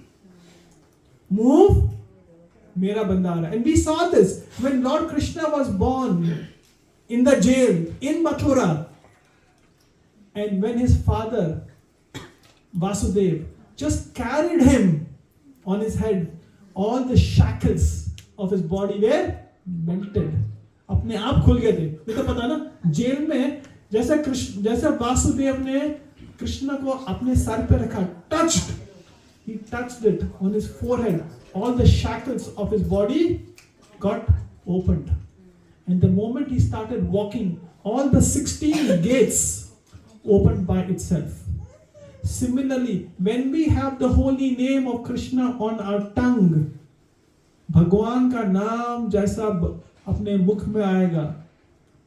Move, mera banda aa raha hai. And we saw this when Lord Krishna was born in the jail in Mathura. And when his father, Vasudev, just carried him on his head, all the shackles of his body were melted. अपने आप खुल गए थे. ये तो पता ना, jail में जैसे वासुदेव ने कृष्ण को अपने सर पे रखा, he touched it on his forehead, all the shackles of his body got opened. And the moment he started walking, all the 16 gates opened by itself. Similarly, when we have the holy name of Krishna on our tongue, भगवान का नाम जैसा अपने मुख में आएगा,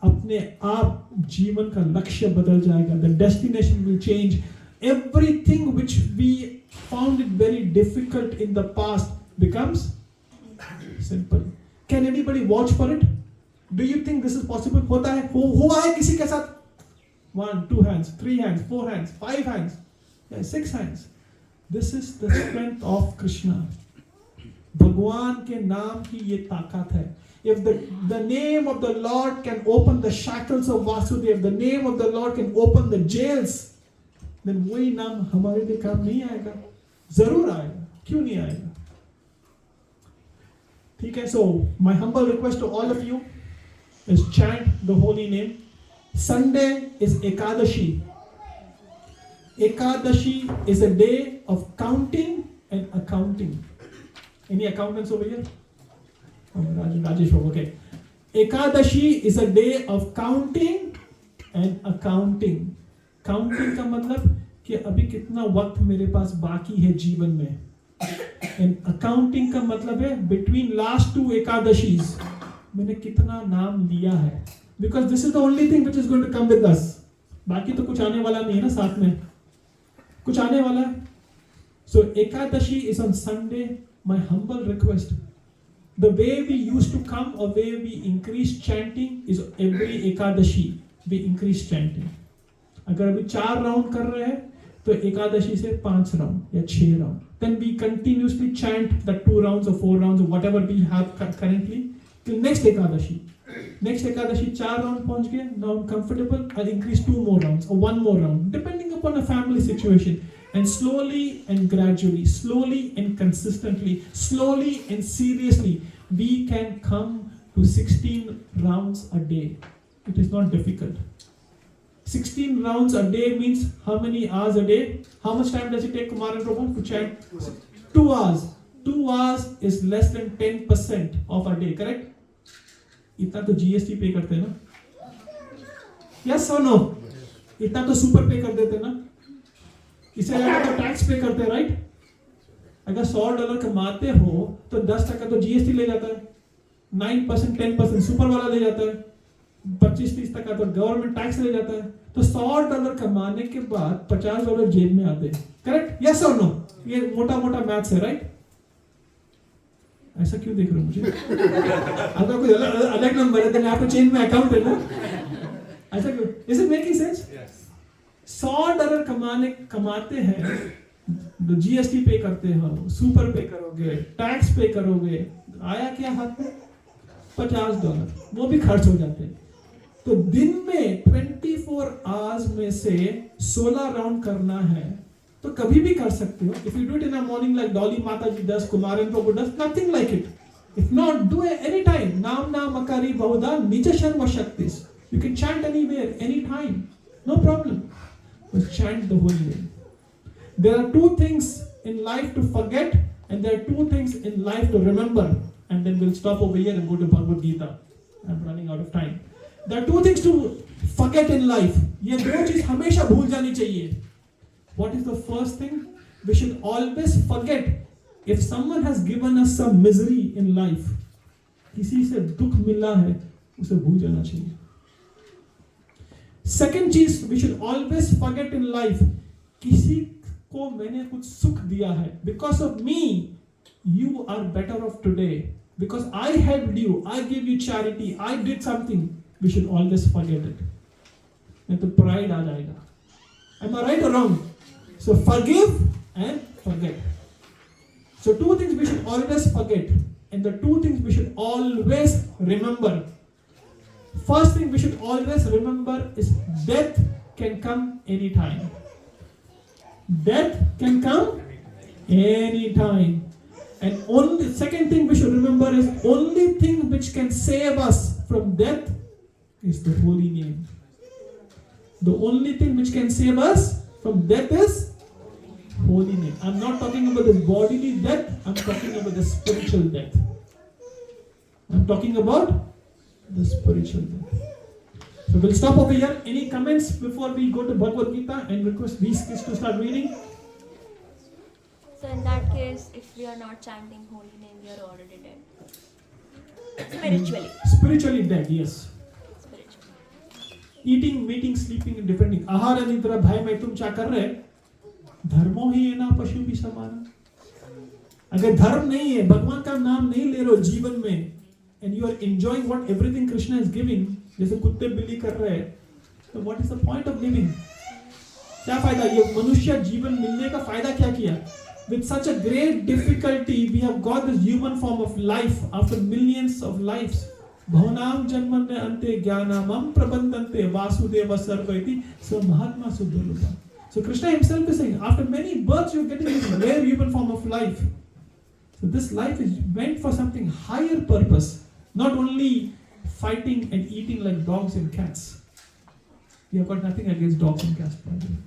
अपने आप जीवन का लक्ष्य बदल जाएगा. The destination will change. Everything which we found it very difficult in the past becomes simple. Can anybody vouch for it? Do you think this is possible? होता है? हुआ है किसी के साथ? 1, 2 hands, 3 hands, 4 hands, 5 hands, 6 hands. This is the strength of Krishna. भगवान के नाम की ये ताकत है. If the name of the Lord can open the shackles of Vasudev, the name of the Lord can open the jails, then वही नाम हमारे लिए काम नहीं आएगा? जरूर आएगा. क्यों नहीं आएगा? ठीक है. So my humble request to all of you is chant the holy name. Sunday is Ekadashi. Ekadashi is a day of counting and accounting. Any accountants over here? Oh, Rajesh, okay. Ekadashi is a day of counting and accounting. Counting का मतलब कि अभी कितना वक्त मेरे पास बाकी है जीवन में. And accounting का मतलब है between last 2 Ekadashis मैंने कितना नाम लिया है. Because this is the only thing which is going to come with us. बाकी तो कुछ आने वाला नहीं है ना साथ में. कुछ आने वाला है. So Ekadashi is on Sunday. My humble request, the way we used to come or way we increase chanting is every Ekadashi we increase chanting. अगर अभी 4 राउंड कर रहे हैं तो एकादशी से 5 राउंड या 6 round. Then we continuously chant the 2 rounds or 4 rounds or whatever we have currently till next Ekadashi. Next Ekadashi 4 round पहुंच गए. Now I'm comfortable. I'll increase 2 more rounds or 1 more round depending upon a family situation. And slowly and gradually, slowly and consistently, slowly and seriously, we can come to 16 rounds a day. It is not difficult. 16 rounds a day means how many hours a day? How much time does it take Kumar and Prabhu to chant? 2 hours. 2 hours is less than 10% of our day, correct? इतना तो GST पे करते हैं ना? Yes or no? इतना तो super पे कर देते हैं ना? इससे ज़्यादा तो टैक्स पे करते हैं, राइट? अगर $100 कमाते हो तो 10% तो जीएसटी ले जाता है, 9% 10% सुपर वाला ले जाता है, 25-30% तो गवर्नमेंट टैक्स ले जाता है. तो $100 कमाने के बाद $50 जेब में आते हैं, करेक्ट? यस और नो? ये मोटा मोटा मैथ्स है, राइट? ऐसा क्यों देख रहे हो मुझे? अगर कोई अलग नंबर है तो आपको चेंज में अकाउंट है ना? ऐसा क्यों? Is it making sense? $100 कमाते हैं, जीएसटी पे करते हो, सुपर पे करोगे, टैक्स पे करोगे, आया क्या हाथ में? $50. वो भी खर्च हो जाते हैं. तो दिन में 24 आवर्स में से 16 राउंड करना है तो कभी भी कर सकते हो. If you do it in the morning like Dolly Mataji does, Kumaran Prabhu does, nothing like it. If not, do it anytime. Nam Makari Bahuda Nija Sharva Shaktis. You can chant anywhere, anytime. No problem. But chant the holy name. There are two things in life to forget, and there are two things in life to remember. And then we'll stop over here and go to Bhagavad Gita. I'm running out of time. There are two things to forget in life. ये दो चीज हमेशा भूल जानी चाहिए. What is the first thing? We should always forget if someone has given us some misery in life. किसी से दुख मिला है, उसे भूल जाना चाहिए. Second चीज we should always forget in life. किसी को मैंने कुछ सुख दिया है. Because of me, you are better off today. Because I helped you, I gave you charity, I did something. We should always forget it. नहीं तो pride आ जाएगा. Am I right or wrong? So forgive and forget. So two things we should always forget, and the two things we should always remember. First thing we should always remember is death can come anytime. Death can come anytime. And only second thing we should remember is only thing which can save us from death is the holy name. The only thing which can save us from death is holy name. I'm not talking about this bodily death, I'm talking about the spiritual death. I'm talking about the spiritual death. So we'll stop over here. Any comments before we go to Bhagavad Gita and request these kids to start reading? So in that case, if we are not chanting holy name, we are already dead. Spiritually. Spiritually dead, yes. Spiritually. Eating, meeting, sleeping and depending. आहार अनिद्रा भाई मैं तुम क्या कर रहे? धर्मो ही है ना पशु भी समान. अगर धर्म नहीं है, भगवान का नाम नहीं ले रहे हो जीवन में, and you are enjoying what everything Krishna is giving, जैसे कुत्ते बिल्ली कर रहे हैं, so what is the point of living? क्या फायदा? ये मनुष्य जीवन मिलने का फायदा क्या किया? With such a great difficulty, we have got this human form of life after millions of lives. Bhavanam janmane ante jnanamam prabandante vasudeva sarvaiti so mahatma suddhalupa. So Krishna himself is saying, after many births you are getting this rare human form of life. So this life is meant for something higher purpose, not only fighting and eating like dogs and cats. We have got nothing against dogs and cats, by the way.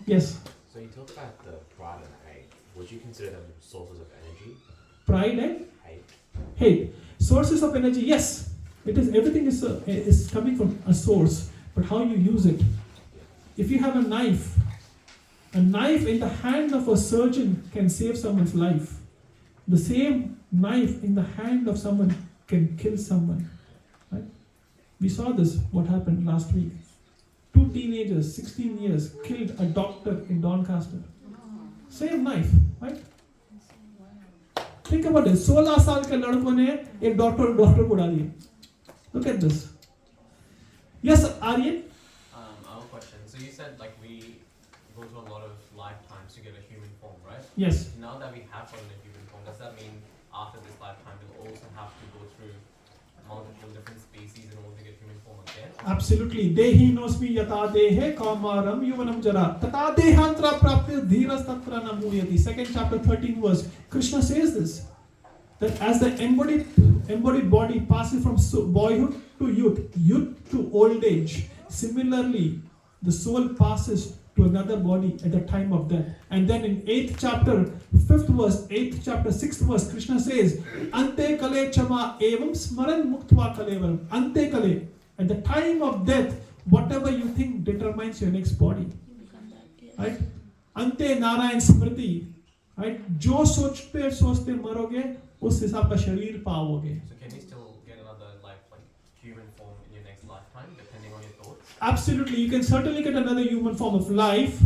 Yes? So you talk about the pride and hate. Would you consider them sources of energy? Pride and Hate. hate. Sources of energy, yes. It is, everything is coming from a source, but how you use it. If you have a knife in the hand of a surgeon can save someone's life. The same knife in the hand of someone can kill someone. Right? We saw this, what happened last week. 2 teenagers, 16 years, killed a doctor in Doncaster. Same knife, right? Think about it. 16 साल के लड़कों ने एक doctor को उड़ा दिया. Look at this. Yes, Aryan? I have a question. So you said like we go to a lot of lifetimes to get a human form, right? Yes. Now that we have gotten a human form, does that mean after this lifetime we'll also have to go through multiple different species in order to get human form again? Absolutely. Dehi nosmi yata dehe kamaram yuvanam jara. Tata dehantra praptir dhiras tatra namuyati. 2nd chapter 13 verse. Krishna says this. That as the embodied body passes from boyhood to youth to old age, similarly, the soul passes to another body at the time of death. And then in 8th chapter, 5th verse, 8th chapter, 6th verse, Krishna says, Ante kale chama evam smaran muktva kalevaram. Ante kale. At the time of death, whatever you think determines your next body. Right? Ante narayan smriti. Right? Jo sochte maroge, उस हिसाब का शरीर पाओगे. So can you still get another like human form in your next lifetime depending on your thoughts? Absolutely, you can certainly get another human form of life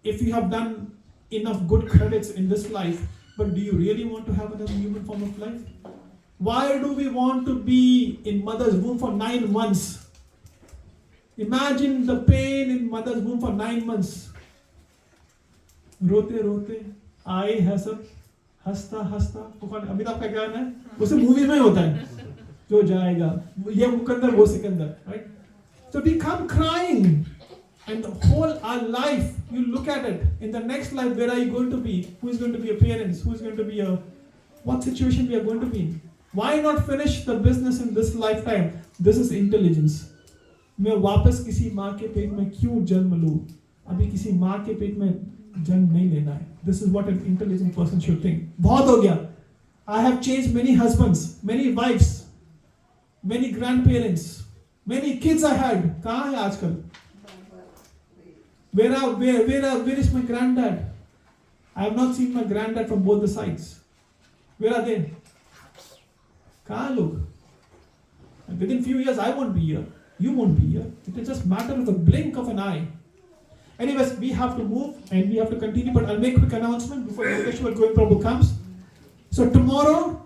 if you have done enough good credits in this life. But do you really want to have another human form of life? Why do we want to be in mother's womb for 9 months? Imagine the pain in mother's womb for 9 months. रोते रोते आई है सब हंसता हंसता. अमिताभ का गाना है, उसे मूवी में होता है, जो जाएगा ये मुकंदर वो Sikandar. Right? So we come crying. And the whole our life, you look at it, in the next life, where are you going to be? Who is going to be your parents? Who is going to be your, what situation we are going to be in? Why not finish the business in this lifetime? This is intelligence. मैं वापस किसी माँ के पेट में क्यों जन्म लूँ? अभी किसी माँ के पेट में जन्म नहीं लेना है. This is what an intelligent person should think. बहुत हो गया. I have changed many husbands, many wives, many grandparents, many kids I had. कहाँ है आजकल? Where is my granddad? I have not seen my granddad from both the sides. Where are they? कहाँ लोग? Within few years I won't be here. You won't be here. It is just matter of a blink of an eye. Anyways, we have to move and we have to continue. But I'll make a quick announcement before Yogeshwar Govind Prabhu comes. So tomorrow,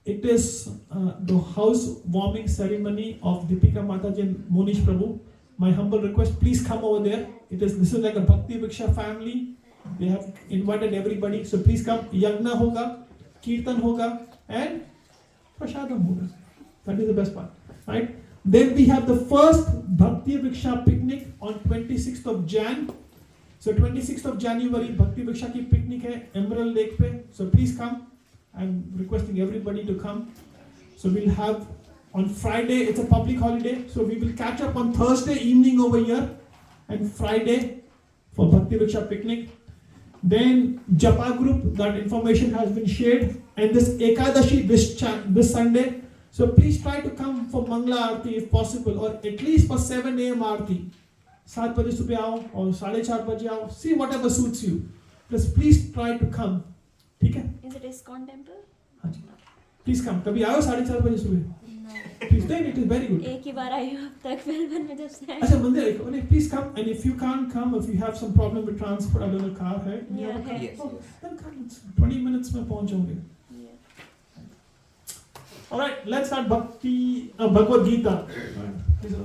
it is the house warming ceremony of Deepika Mataji and Monish Prabhu. My humble request, please come over there. This is like a Bhakti Vriksha family. They have invited everybody. So please come. Yagna hoga, Kirtan hoga, and Prashadam hoga. That is the best part. Right? Then we have the first Bhakti Vriksha picnic on 26th of Jan. So 26th of January, Bhakti Vriksha ki picnic hai Emerald Lake pe. So please come. I'm requesting everybody to come. So we'll have on Friday, it's a public holiday. So we will catch up on Thursday evening over here and Friday for Bhakti Vriksha picnic. Then Japa group, that information has been shared. And this Ekadashi, this Sunday. So please try to come for Mangla Aarti if possible, or at least for 7 a.m. Aarti. 7 baje subah aao or 4:30 baje aao. See whatever suits you. Just please try to come. ठीक है? Is it ISKCON temple? हाँ जी. Please come. कभी आयो 4:30 बजे सुबह? No. Please, then it is very good. एक ही बार आई हूँ अब तक मेलबर्न में जब से आई. अच्छा मंदिर एक बार please come, and if you can't come, if you have some problem with transport, I don't know car है? You Yeah, have a car? है. Oh, then come. It's 20 minutes में पहुंच जाओगे. All right, let's start Bhagavad Gita.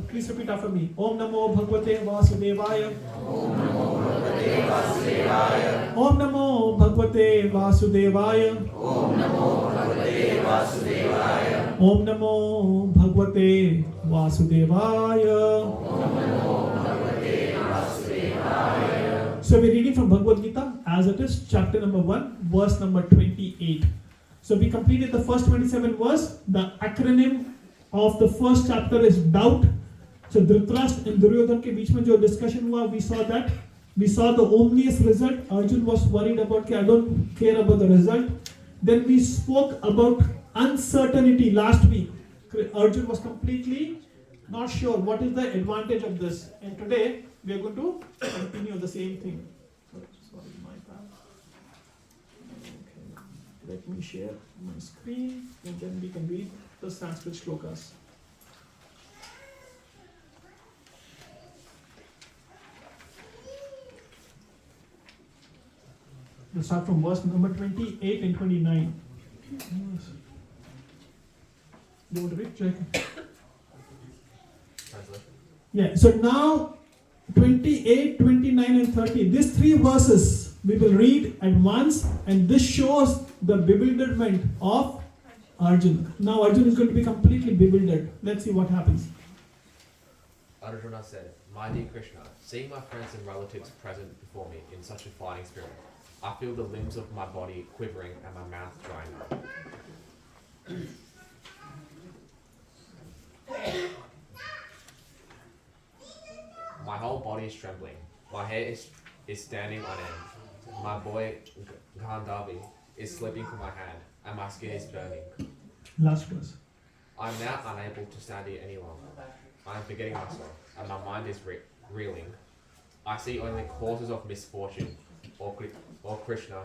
Please repeat after me. Om Namo Bhagavate Vasudevaya. Om Namo Bhagavate Vasudevaya. Om Namo Bhagavate Vasudevaya. Om Namo Bhagavate Vasudevaya. Om Namo Bhagavate Vasudevaya. Om Namo Bhagavate Vasudevaya. So we're reading from Bhagavad Gita as it is, chapter number 1, verse number 28. So we completed the first 27 verse. The acronym of the first chapter is doubt. So Dhritarashtra and Duryodhana के बीच में जो discussion हुआ, we saw that. We saw the ominous result. Arjun was worried about I don't care about the result. Then we spoke about uncertainty last week. Arjun was completely not sure what is the advantage of this. And today we are going to continue the same thing. Sorry, my bad. Okay. Let me share my screen and then we can read the Sanskrit shlokas. We'll start from verse number 28 and 29. You want to read? Check. Translation. Yeah, so now 28, 29 and 30. These three verses we will read at once, and this shows the bewilderment of Arjun. Now Arjun is going to be completely bewildered. Let's see what happens. Arjuna said, "My dear Krishna, seeing my friends and relatives present before me in such a fighting spirit, I feel the limbs of my body quivering and my mouth drying up. My whole body is trembling. My hair is standing on end. My boy Gandharvi is slipping from my hand, and my skin is burning. Last verse. I am now unable to stand here any longer. I am forgetting myself, and my mind is reeling. I see only causes of misfortune, or Krishna,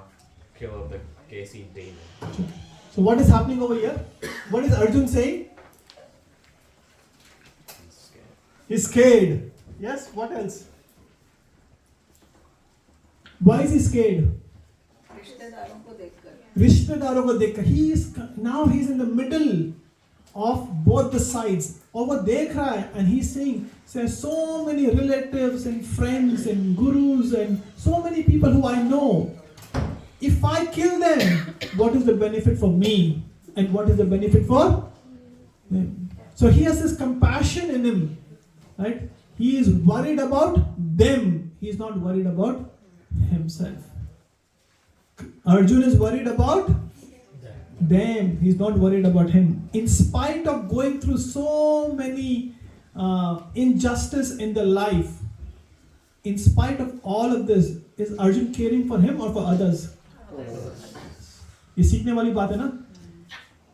killer of the Gesi demon." So what is happening over here? What is Arjun saying? He's scared. He's scared. Yes, what else? Why is he scared? रिश्तेदारों को देखकर. रिश्तेदारों को देखकर. Now he's in the middle of both the sides. Over देख रहा है, and he's saying, there's so many relatives and friends and gurus and so many people who I know. If I kill them, what is the benefit for me? And what is the benefit for them? So he has this compassion in him, right? He is worried about them. He is not worried about himself. Arjuna is worried about them. He is not worried about him. In spite of going through so many injustice in the life, in spite of all of this, is Arjun caring for him or for others? ये सीखने वाली बात है ना.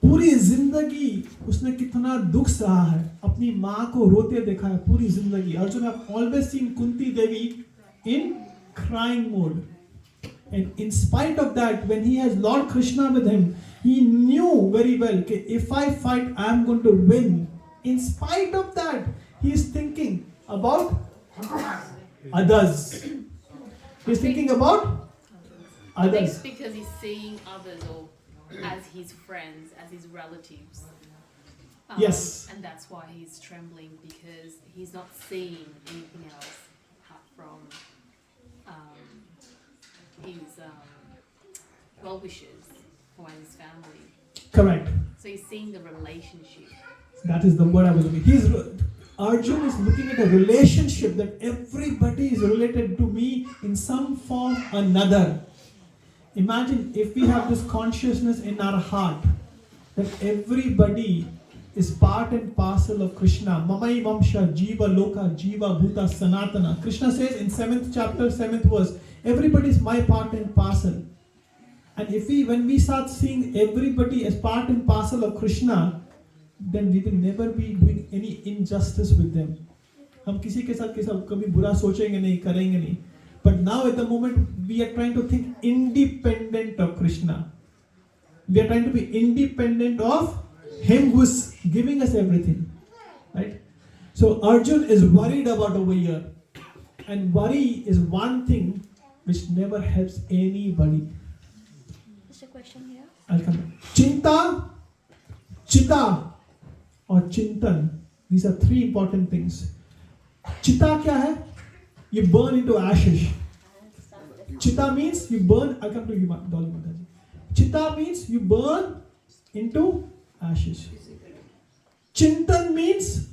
पूरी जिंदगी उसने कितना दुख सहा है, अपनी माँ को रोते देखा है पूरी जिंदगी. Arjun have always seen Kunti Devi in crying mode, and in spite of that, when he has Lord Krishna with him, he knew very well that if I fight, I am going to win. In spite of that, he is thinking about others. He is thinking about I think others. it's because he's seeing others or as his friends, as his relatives. Yes. And that's why he's trembling, because he's not seeing anything else apart from his well wishes for his family. Correct. So he's seeing the relationship. That is the word I was looking. Arjun is looking at a relationship that everybody is related to me in some form or another. Imagine if we have this consciousness in our heart that everybody is part and parcel of Krishna. Mamai Vamsha Jiva Loka Jiva Bhuta Sanatana. Krishna says in 7th chapter, 7th verse, everybody is my part and parcel. And when we start seeing everybody as part and parcel of Krishna, then we will never be doing any injustice with them. हम किसी के साथ कभी बुरा सोचेंगे नहीं, करेंगे नहीं. But now at the moment we are trying to think independent of Krishna. We are trying to be independent of Him who is giving us everything. Right? So Arjun is worried about over here. And worry is one thing which never helps anybody. Just a question here. I'll come back. Chinta, Chita or Chintan. These are three important things. Chita kya hai? You burn into ashes. Chita means you burn. I'll come to you, Dolly Mataji. Chita means you burn into ashes. Chintan means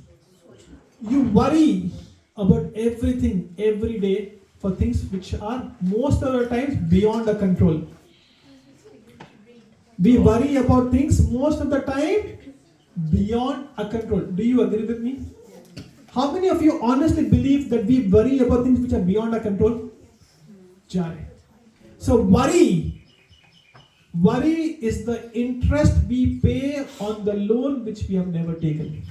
you worry about everything every day for things which are most of the times beyond our control. We worry about things most of the time beyond our control. Do you agree with me? How many of you honestly believe that we worry about things which are beyond our control? Jai. So worry is the interest we pay on the loan which we have never taken.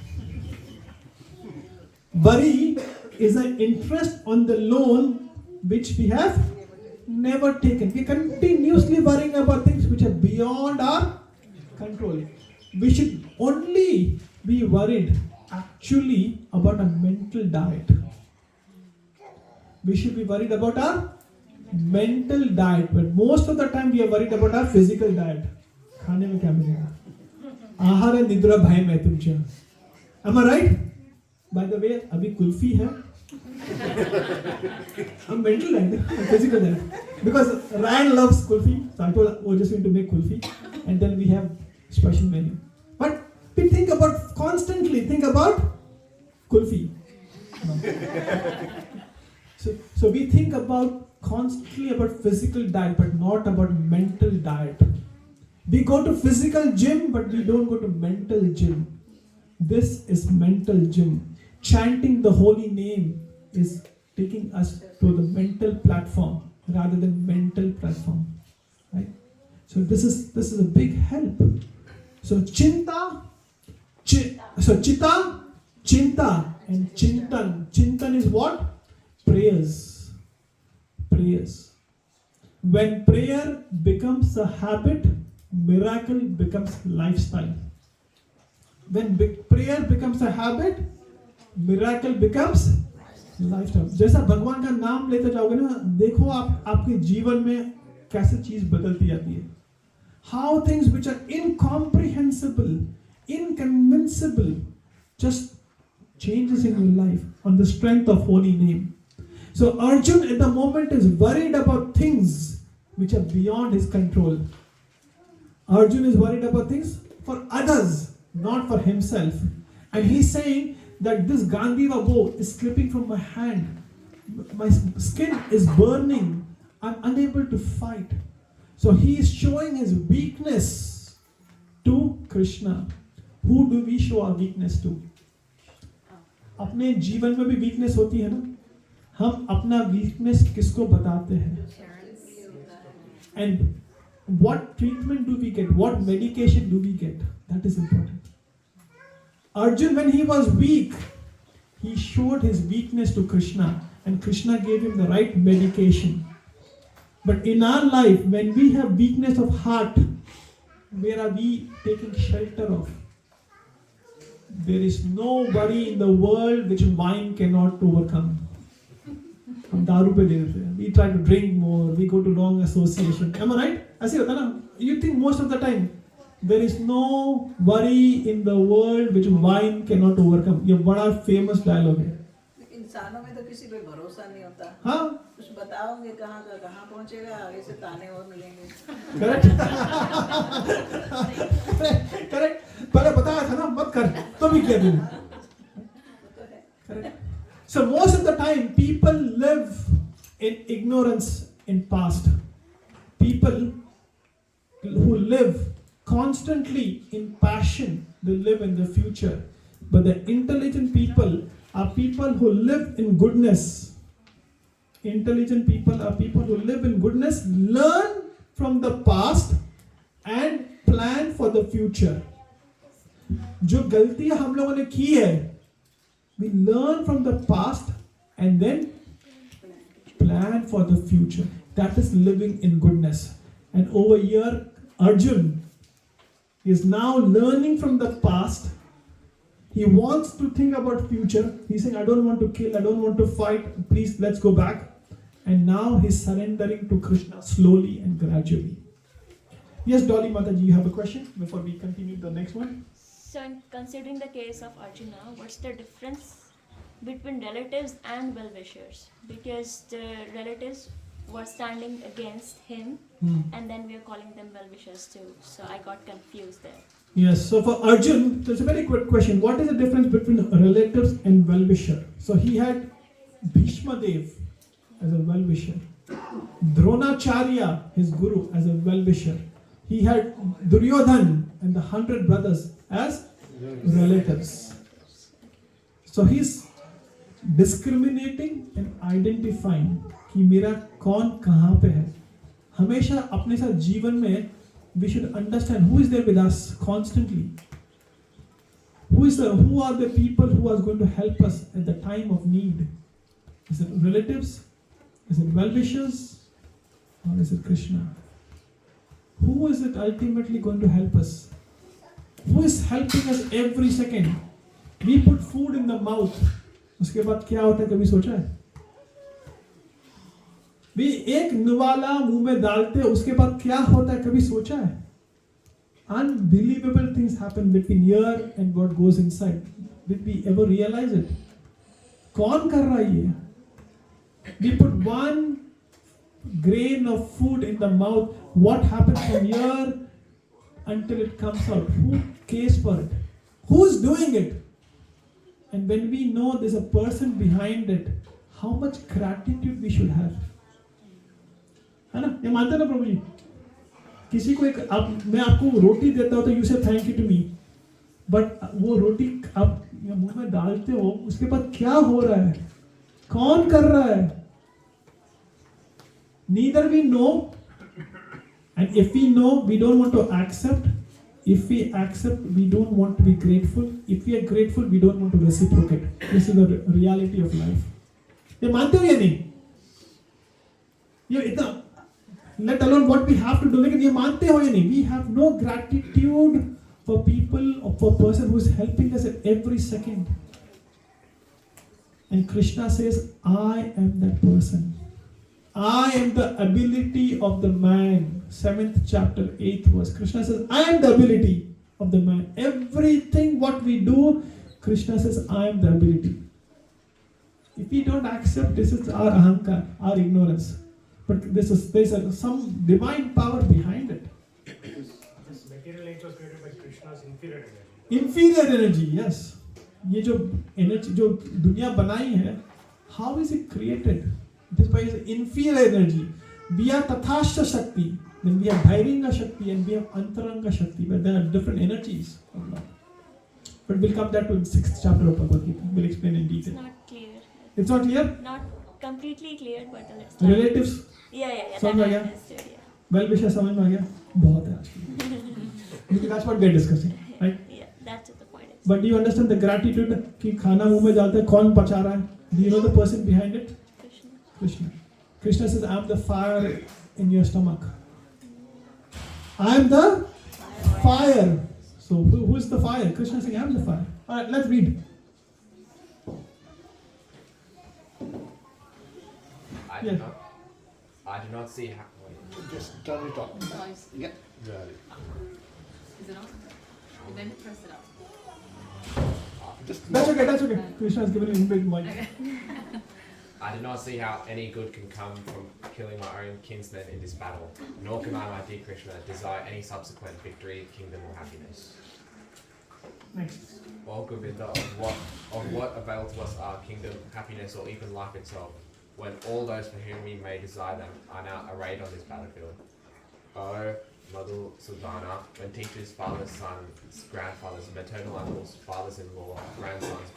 Worry is the interest on the loan which we have never taken. We continuously worrying about things which are beyond our control. We should only be worried actually about a mental diet. We should be worried about our mental diet, but most of the time we are worried about our physical diet. खाने में क्या मिलेगा? आहार निद्रा भय में तुमचे. Am I right? By the way, अभी कुल्फी है. I'm mental diet, I'm physical diet. Because Ryan loves kulfi, so I told we're just going to make kulfi, and then we have special menu. But we constantly think about kulfi. No. So we think constantly about physical diet, but not about mental diet. We go to physical gym, but we don't go to mental gym. This is mental gym. Chanting the holy name is taking us to the mental platform rather than mental platform. Right? So this is a big help. So Chita, Chinta and Chintan. Chintan is what? Prayers. When prayer becomes a habit, miracle becomes lifestyle. When prayer becomes a habit, miracle becomes lifestyle. जैसा भगवान का नाम लेते जाओगे ना, देखो आपके जीवन में कैसे चीज बदलती जाती है. How things which are incomprehensible, inconceivable, just changes in your life on the strength of holy name. So Arjun at the moment is worried about things which are beyond his control. Arjun is worried about things for others, not for himself. And he's saying that this Gandiva bow is slipping from my hand. My skin is burning. I'm unable to fight. So he is showing his weakness to Krishna. Who do we show our weakness to? अपने जीवन में भी weakness होती है ना? हम अपना weakness किसको बताते हैं? And what treatment do we get? What medication do we get? That is important. Arjun, when he was weak, he showed his weakness to Krishna, and Krishna gave him the right medication. But in our life, when we have weakness of heart, where are we taking shelter of? There is no worry in the world which wine cannot overcome. हम दारू पे दे देते हैं. We try to drink more. We go to wrong association. Am I right? ऐसे होता है ना? You think most of the time there is no worry in the world which wine cannot overcome. ये बड़ा famous dialogue है. इंसानों में तो किसी पे भरोसा नहीं होता. हाँ? कुछ बताओगे कहाँ का कहाँ पहुँचेगा, आगे से ताने और मिलेंगे. Correct. Correct. पहले बताया था ना मत कर, तो भी किया तूने. Correct. So most of the time people live in ignorance in past. People who live constantly in passion, they live in the future. But the intelligent people are people who live in goodness. Intelligent people are people who live in goodness, learn from the past and plan for the future. जो गलतियां हम लोगों ने की है, we learn from the past and then plan for the future. That is living in goodness. And over here, Arjun is now learning from the past. He wants to think about future. He's saying, I don't want to kill, I don't want to fight. Please, let's go back. And now he's surrendering to Krishna slowly and gradually. Yes, Dolly Mataji, you have a question before we continue the next one? So, in considering the case of Arjuna, what's the difference between relatives and well-wishers? Because the relatives were standing against him, and then we are calling them well-wishers too. So, I got confused there. Yes, so for Arjun, there's a very good question. What is the difference between relatives and well-wisher? So, he had Bhishma Dev as a well-wisher, Dronacharya, his guru, as a well-wisher. He had Duryodhan and the 100 brothers as relatives. So he's discriminating and identifying कि मेरा कौन कहाँ पे है. हमेशा अपने साथ जीवन में we should understand who is there with us constantly. Who are the people who are going to help us at the time of need? Is it relatives? Is it well-wishers? Or is it Krishna? Who is it ultimately going to help us? Who is helping us every second? We put food in the mouth. उसके बाद क्या होता है कभी सोचा है? We एक निवाला मुंह में डालते हैं उसके बाद क्या होता है कभी सोचा है? Unbelievable things happen between here and what goes inside. Did we ever realize it? कौन कर रहा है ये? We put one grain of food in the mouth. What happens from here until it comes out? Who cares for it? Who's doing it? And when we know there's a person behind it, how much gratitude we should have. है ना? ये मानते ना प्रभु जी? किसी को मैं आपको रोटी देता हूँ तो you say thank you to me. But वो रोटी आप मुंह में डालते हो उसके बाद क्या हो रहा है? कौन कर रहा है? Neither we know, and if we know, we don't want to accept. If we accept, we don't want to be grateful. If we are grateful, we don't want to reciprocate. This is the reality of life. ये मानते हो या नहीं? ये इतना, let alone what we have to do. लेकिन ये मानते हो या नहीं? We have no gratitude for people or for person who is helping us at every second. And Krishna says, I am that person. I am the ability of the man. 7th chapter, 8th verse. Krishna says, I am the ability of the man. Everything what we do, Krishna says, I am the ability. If we don't accept, this is our ahankar, our ignorance. But there's some divine power behind it. This material nature was created by Krishna's inferior energy. Inferior energy, yes. ये जो energy जो दुनिया बनाई है, how is it created? This by inferior energy. We are Tathasha Shakti, then we have Bhairinga Shakti, and we have Antaranga Shakti, where there are different energies of Lord. But we'll come back to the 6th chapter of Bhagavad Gita. We'll explain in detail. It's not clear. It's not clear? Not completely clear, but let's try. Relatives? Yeah. समझ That में I गया? understood, yeah. Well wishes समझ में आ गया? बहुत है आज की. Because that's what we're discussing, right? Yeah, that's what the point is. But do you understand the gratitude कि खाना मुंह में डालते हैं कौन पचा रहा है? Do you know the person behind it? Krishna. Krishna. Krishna says, I am the fire in your stomach. I am the fire. So who is the fire? Krishna is saying, I am the fire. Alright, let's read. I do not see how. Just turn it on. Nice. Yeah. Is it on? Then press it up. That's okay. Krishna has given you inbuilt mic. Okay. I do not see how any good can come from killing my own kinsmen in this battle, nor can I, my dear Krishna, desire any subsequent victory, kingdom, or happiness. Next. O Govinda, of what avail to us are kingdom, happiness, or even life itself, when all those for whom we may desire them are now arrayed on this battlefield? O Madhu Sudhana, when teachers, fathers, sons, grandfathers, maternal uncles, fathers-in-law, grandsons,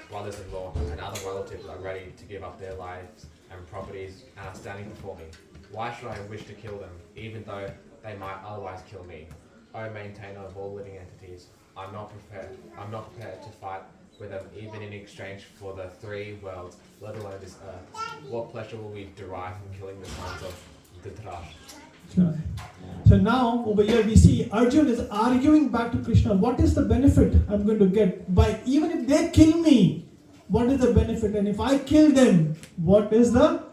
brothers-in-law, and other relatives are ready to give up their lives and properties and are standing before me, why should I wish to kill them, even though they might otherwise kill me? O maintainer of all living entities, I'm not prepared to fight with them, even in exchange for the three worlds, let alone this earth. What pleasure will we derive from killing the sons of Dhritarashtra? So now over here we see Arjun is arguing back to Krishna. What is the benefit I'm going to get by even if they kill me? What is the benefit? And if I kill them, what is the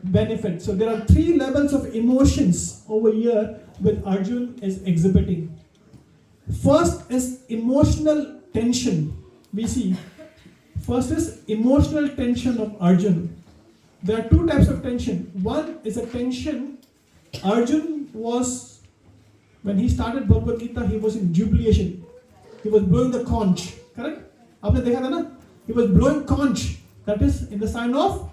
benefit? So there are 3 levels of emotions over here which Arjun is exhibiting. First is emotional tension. We see first is emotional tension of Arjun. There are 2 types of tension. One is a tension. Arjun was, when he started Bhagavad Gita, he was in jubilation. He was blowing the conch. Correct? आपने देखा था ना? He was blowing conch. That is in the sign of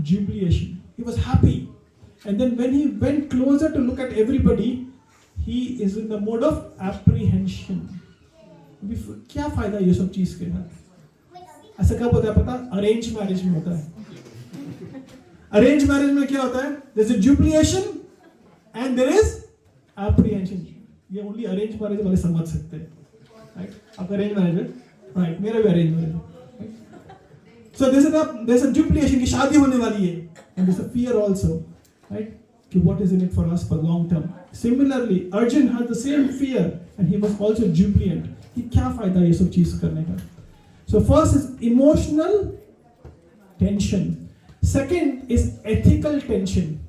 jubilation. He was happy. And then when he went closer to look at everybody, he is in the mode of apprehension. क्या फायदा ये सब चीज के साथ? ऐसा कब होता है पता? अरेंज मैरिज में होता है. अरेंज मैरिज में क्या होता है? There is a jubilation and there is apprehension. ये only अरेंज मैरिज वाले समझ सकते हैं. Right? आपका अरेंज मैरिज है? Right? मेरा भी अरेंज मैरिज है. So there's a jubilation कि शादी होने वाली है. And there's a fear also. Right? What is in it for us for long term. Similarly, Arjun had the same fear and he was also jubilant. कि क्या फायदा ये सब चीज करने का? So first is emotional tension. Second is ethical tension.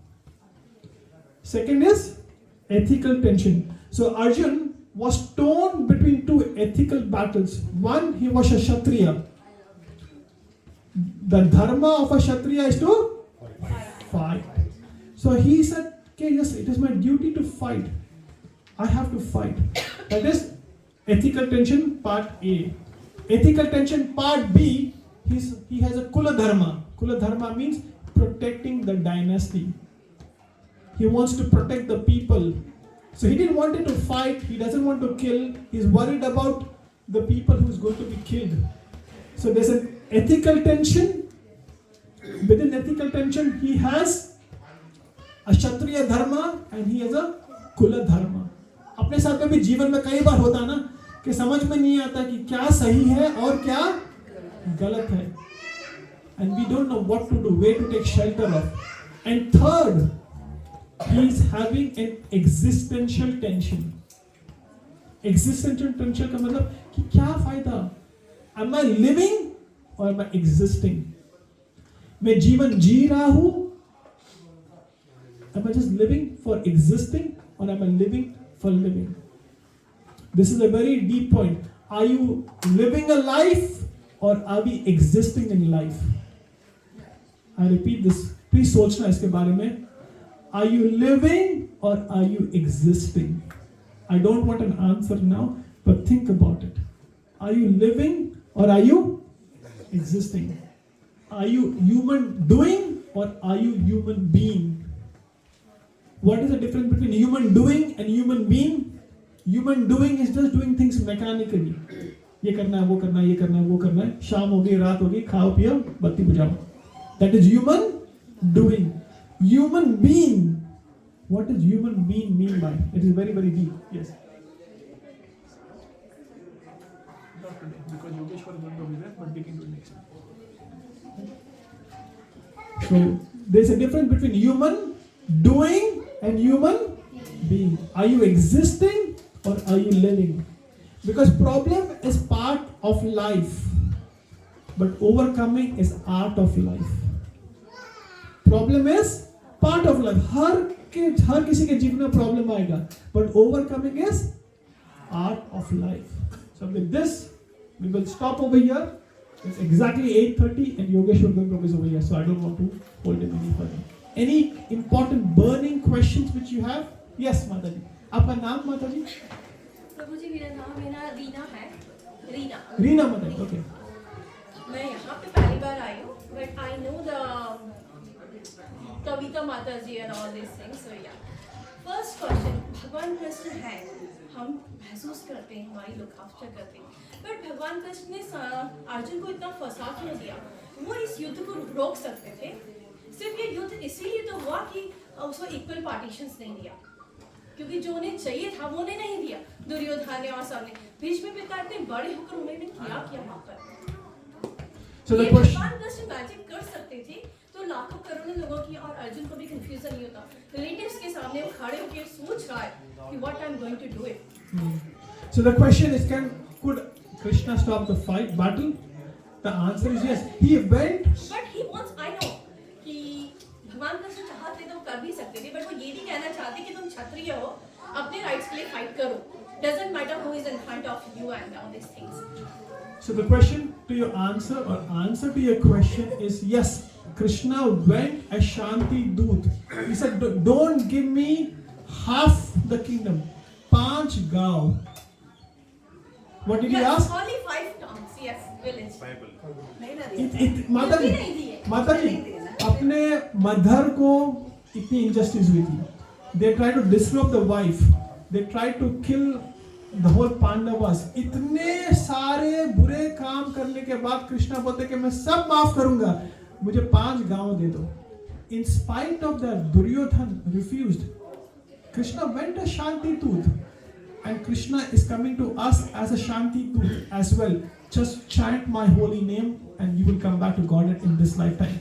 So Arjun was torn between 2 ethical battles. One, he was a Kshatriya. The dharma of a Kshatriya is to fight. So he said, okay, yes, it is my duty to fight. I have to fight. That is ethical tension part A. Ethical tension part B, he has a Kula Dharma. Kula Dharma means protecting the dynasty. He wants to protect the people. So he didn't want it to fight, he doesn't want to kill, he's worried about the people who's going to be killed. So there's an ethical tension. Within ethical tension, he has a Kshatriya Dharma and he has a Kula Dharma. अपने साथ में भी जीवन में कई बार होता है ना कि समझ में नहीं आता कि क्या सही है और क्या गलत है. And we don't know what to do, where to take shelter of. And third, he is having an existential tension. Existential tension का मतलब कि क्या फायदा? Am I living or am I existing? मैं जीवन जी रहा हूँ? Am I just living for existing or am I living for living? This is a very deep point. Are you living a life or are we existing in life? I repeat this. Please सोचना इसके बारे में. Are you living or are you existing? I don't want an answer now, but think about it. Are you living or are you existing? Are you human doing or are you human being? What is the difference between human doing and human being? Human doing is just doing things mechanically. ये करना है, वो करना है, ये करना है, वो करना है. शाम हो गई, रात हो गई, खाओ पियो, बत्ती बुझाओ. That is human doing. Human being. What does human being mean by? It is very, very deep. Yes. Not today, because Yogeshwar is going to be there, but we can do it next time. So there's a difference between human doing and human being. Are you existing or are you living? Because problem is part of life, but overcoming is art of life. Problem is part of life. हर किसी के जीवन में problem आएगा, but overcoming is art of life. So with this, we will stop over here. It's exactly 8:30 and Yogeshwar Gangam is over here, so I don't want to hold him any further. Any important burning questions which you have? Yes, Mataji. आपका नाम माताजी? प्रभु जी मेरा नाम रीना है. रीना माताजी, okay. मैं यहाँ पे पहली बार आई हूँ, but I know the कविता माता जी and all these things, so yeah. First question, भगवान कृष्ण है, हम महसूस करते हैं, हमारी लोग capture करते हैं, but भगवान कृष्ण ने अर्जुन को इतना फंसा क्यों दिया? वो इस युद्ध को रोक सकते थे. सिर्फ ये युद्ध इसीलिए तो हुआ कि उसको equal partitions नहीं दिया, क्योंकि जो उन्हें चाहिए था वो उन्हें नहीं दिया. दुर्योधन ने और सबने भीष्म पिता इतने बड़े होकर उन्होंने क्या वहाँ पर? So the ये question. भगवान कृष्ण मैजिक कर सकते थे तो लाखों करोड़ों लोगों की और अर्जुन को भी कंफ्यूजन नहीं होता. रिलेटिव्स के सामने वो खड़े होकर सोच रहा है कि what I am going to do it. So the question is, could Krishna stop the battle? The answer is yes. He went. But he wants, I know कि भगवान कृष्ण चाहते तो कर भी सकते थे, but वो ये भी कहना चाहते कि तुम क्षत्रिय हो, अपने राइट्स के लिए फाइट करो. Doesn't matter who is in front of you and all these things. So the question to your answer to your question is yes. Krishna went as Shanti Doot. He said, don't give me half the kingdom. 5 gaon. What did he ask? Only 5 towns, yes, village. माताजी, अपने mother को इतनी injustice हुई थी. They tried to disrobe the wife. They tried to kill the whole Pandavas. इतने सारे बुरे काम करने के बाद कृष्णा बोलते कि मैं सब माफ करूंगा, मुझे 5 गांव दे दो. In spite of that, Duryodhan refused. Krishna went as Shanti Tooth, and Krishna is coming to us as a Shanti Tooth as well. Just chant my holy name, and you will come back to Godhead in this lifetime.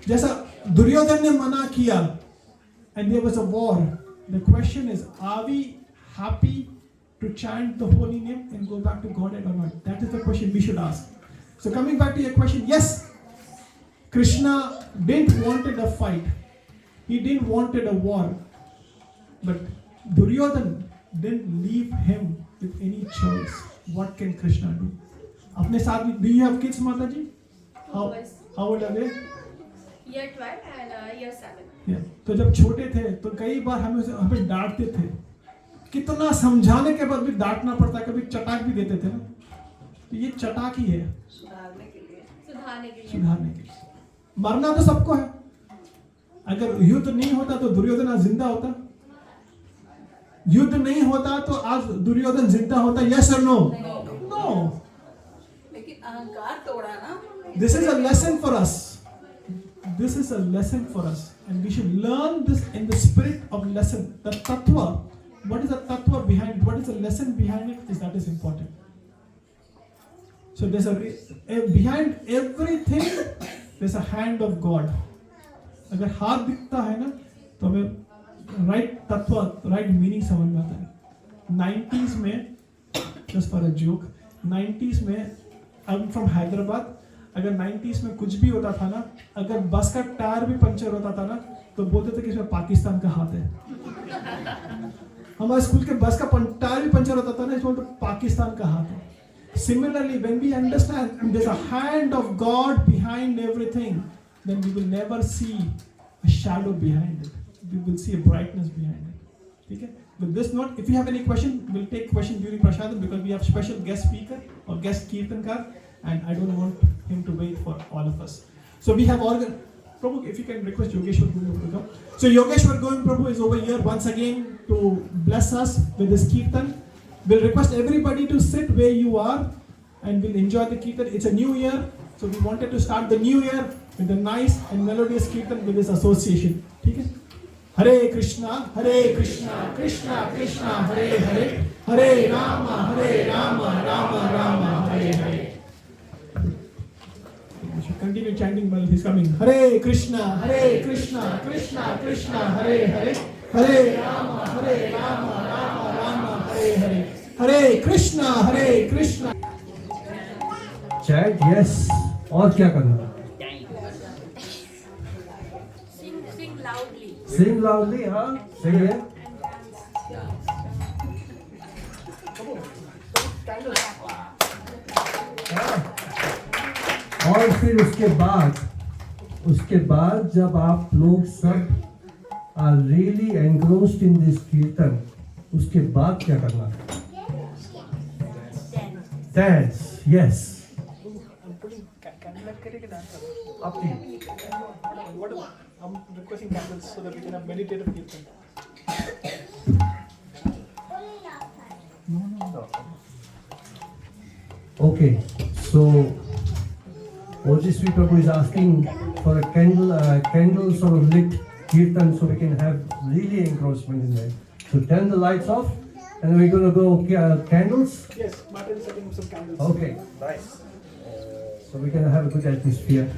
जैसा दुर्योधन ने मना किया, and there was a war. The question is, are we happy to chant the holy name and go back to Godhead or not? That is the question we should ask. So coming back to your question, yes, Krishna didn't wanted a fight. He didn't wanted a war. But Duryodhan didn't leave him with any choice. What can Krishna do? अपने साथ में, do you have kids, Mataji? How old are they? Year 12 and year 7. Yeah. तो जब छोटे थे तो कई बार हमें डांटते थे. कितना समझाने के बाद भी डांटना पड़ता, कभी चटाक भी देते थे ना. तो ये चटाक ही है. सुधारने के लिए. मरना तो सबको है. अगर युद्ध नहीं होता तो दुर्योधन आज जिंदा होता. युद्ध नहीं होता तो आज दुर्योधन जिंदा होता. Yes or no? No. लेकिन अहंकार तोड़ा ना. This is a lesson for us. This is a lesson for us, and we should learn this in the spirit of lesson. The tattva. What is the tattva behind it? What is the lesson behind it? That is important. So there's behind everything there's a hand of God. अगर हाथ दिखता है ना तो हमें right तत्व, right meaning समझ में आता है. 90s में, just for a joke, 90s में, I'm from Hyderabad. अगर 90s में कुछ भी होता था ना, अगर बस का टायर भी पंचर होता था ना, तो बोलते थे कि इसमें पाकिस्तान का हाथ है. हमारे स्कूल के बस का टायर भी पंचर होता था ना, इसमें तो पाकिस्तान का हाथ है. Similarly, when we understand there's a hand of God behind everything, then we will never see a shadow behind it. We will see a brightness behind it. Okay? With this note, if you have any question, we'll take question during Prashadam because we have special guest speaker or guest Kirtankar. and I don't want him to wait for all of us. So we have Prabhu, if you can request Yogeshwar Govind to come. So Yogeshwar Govind Prabhu is over here once again to bless us with this kirtan. We'll request everybody to sit where you are and we'll enjoy the kirtan. It's a new year, so we wanted to start the new year with a nice and melodious kirtan with this association. Okay? Hare Krishna, Krishna Krishna, Hare Hare, Hare Rama, Rama Rama, Hare Hare. We should continue chanting while he's coming. Hare Krishna, Krishna Krishna, Hare Hare, Hare Rama, Rama Hare Hare, Hare Krishna. Chant, yes. और क्या करना? Sing loudly. Sing loudly, हाँ? Sing it. और फिर उसके बाद जब आप लोग सब are really engrossed in this kirtan, उसके बाद क्या करना? Dance, yes. Up to you. I'm requesting candles so that we can have meditative kirtan. No. Okay, so Ojasvi Prabhu is asking for a candle sort of lit kirtan so we can have really engrossment in there. So turn the lights off and then we're going to go candles? Yes, Martin is setting up some candles. Okay, nice. So we're going to have a good atmosphere.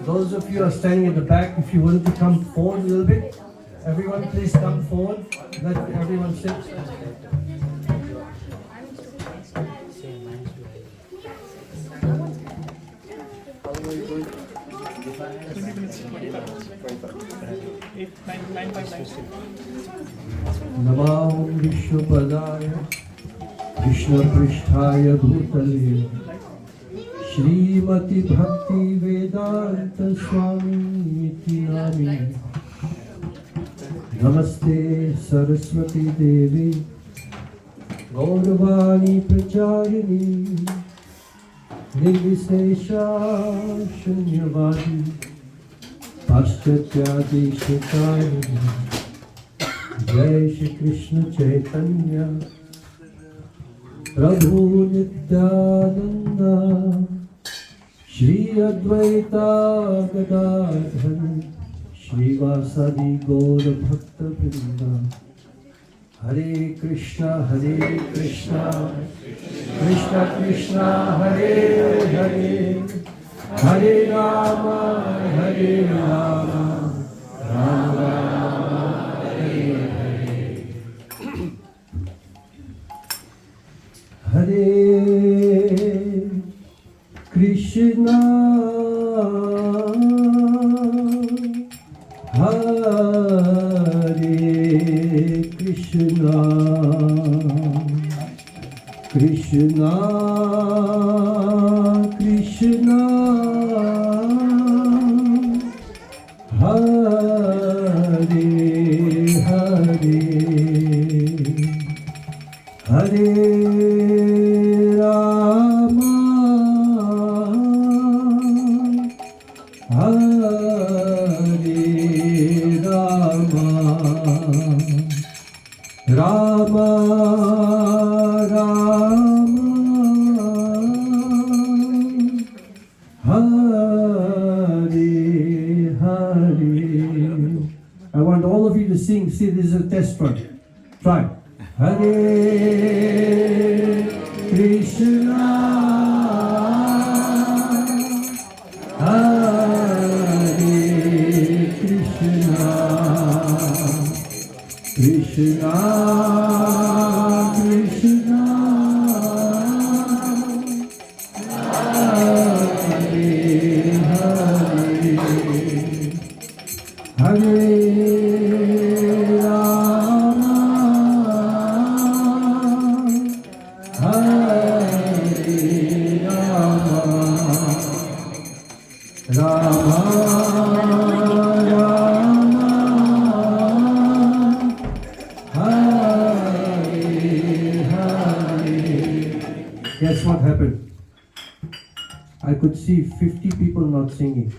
Those of you who are standing at the back, if you want to come forward a little bit, everyone please come forward. Let everyone sit. Namo Vishnupadaya Krishna Pristhaya Bhutale Shrimati Bhakti Vedanta Swami Iti Nami Namaste Saraswati Devi Gauravani Pracharini Nirvisesha Shunyavadi Paschatya Shikayani Jai Shri Krishna Chaitanya Prabhu Nityananda Shri Advaita Gadadhar Shri Vasadi Gaura Bhakta Vrinda Hare Krishna Krishna Krishna Hare Hare Hare Rama Rama Rama Hare Hare Hare Krishna Hare Krishna Krishna Krishna Hare Hare Hare Rama Rama Hare Hare. I want all of you to sing. See, this is a test run. Try. Hare Krishna Hare Krishna Krishna Krishna Hare Hare Hare Rama see 50 people not singing.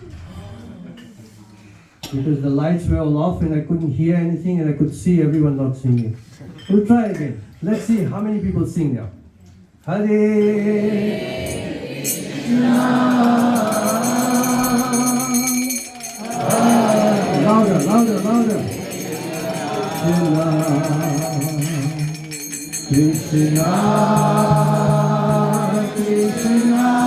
Because the lights were all off and I couldn't hear anything and I could see everyone not singing. We'll try again. Let's see how many people sing now. Hare louder, louder, louder. Krishna, Krishna,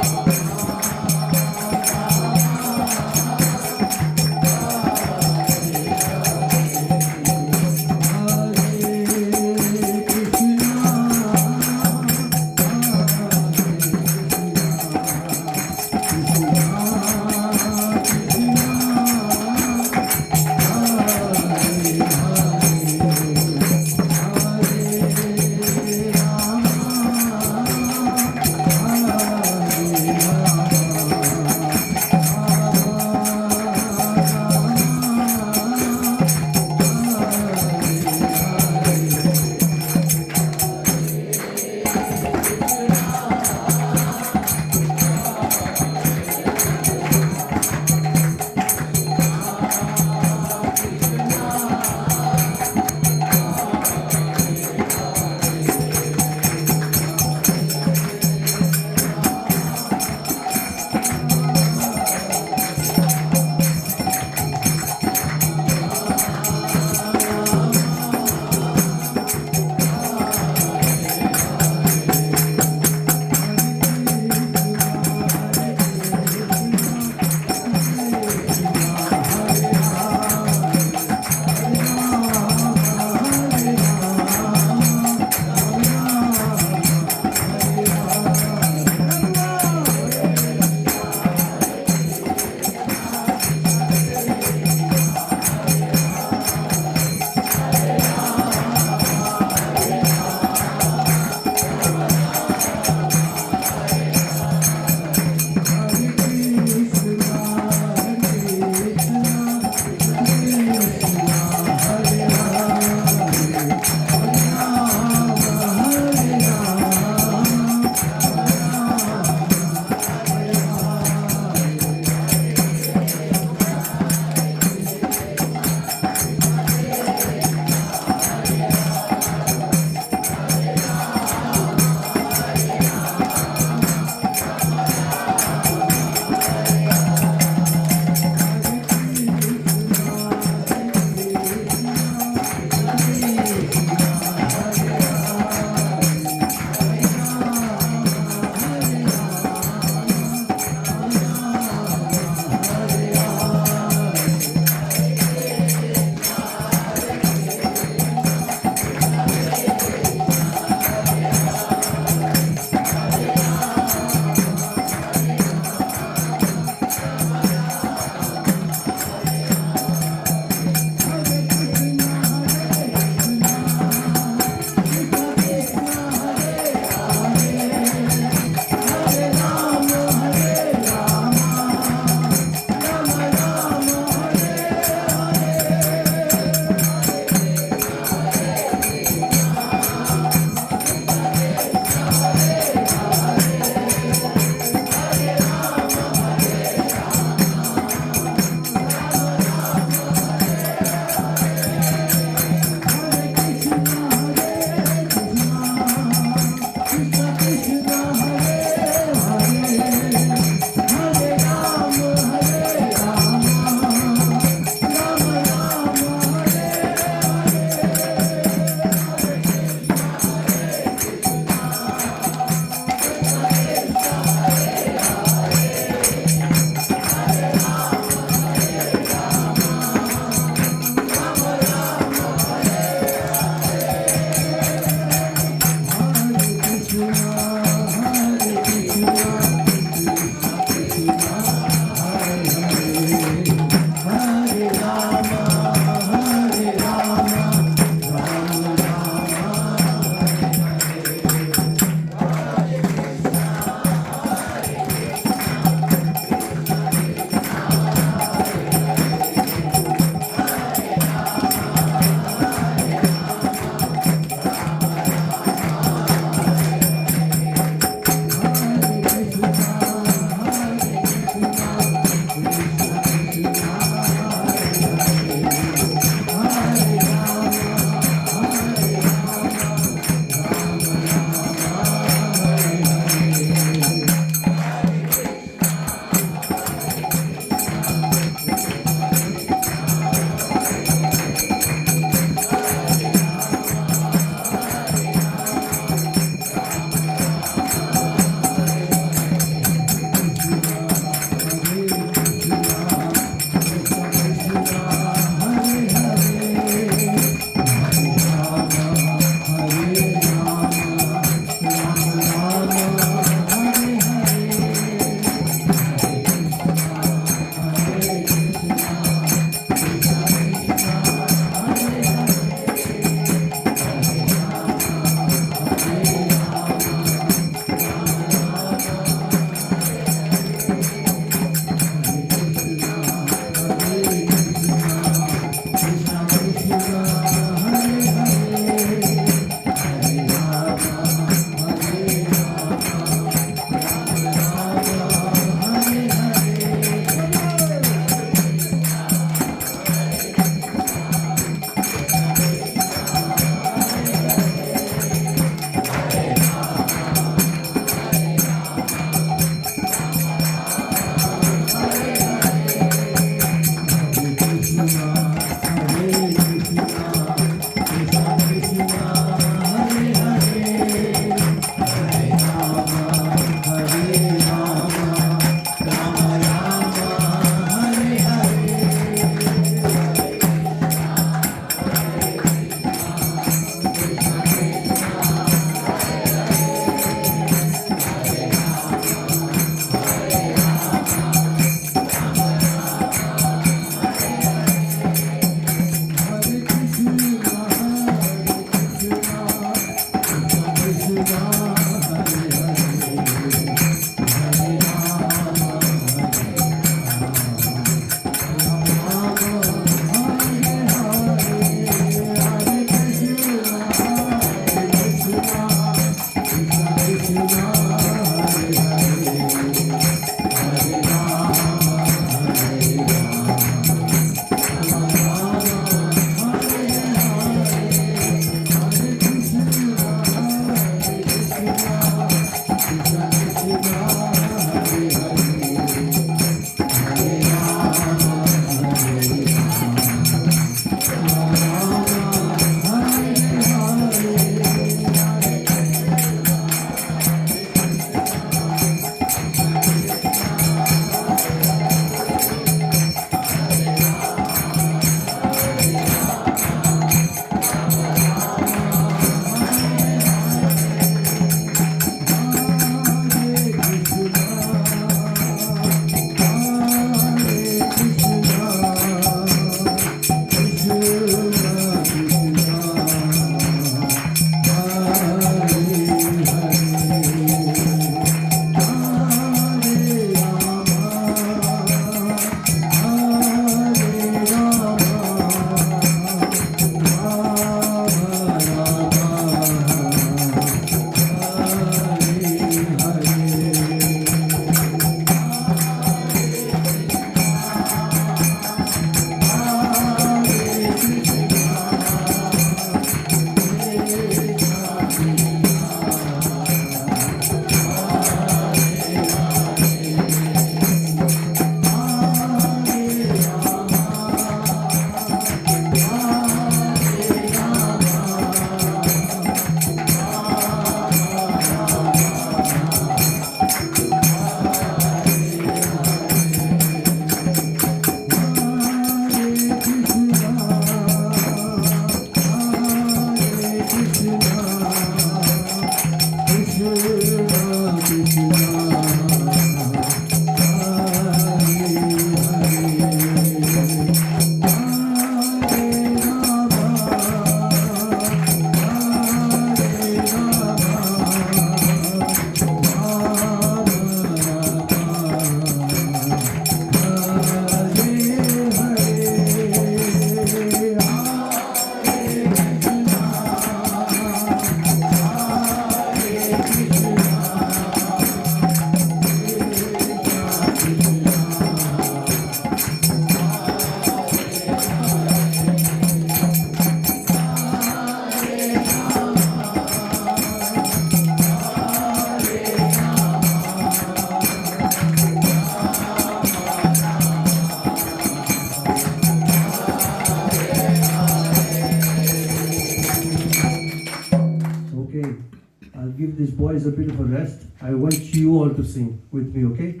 give these boys a bit of a rest. I want you all to sing with me, okay?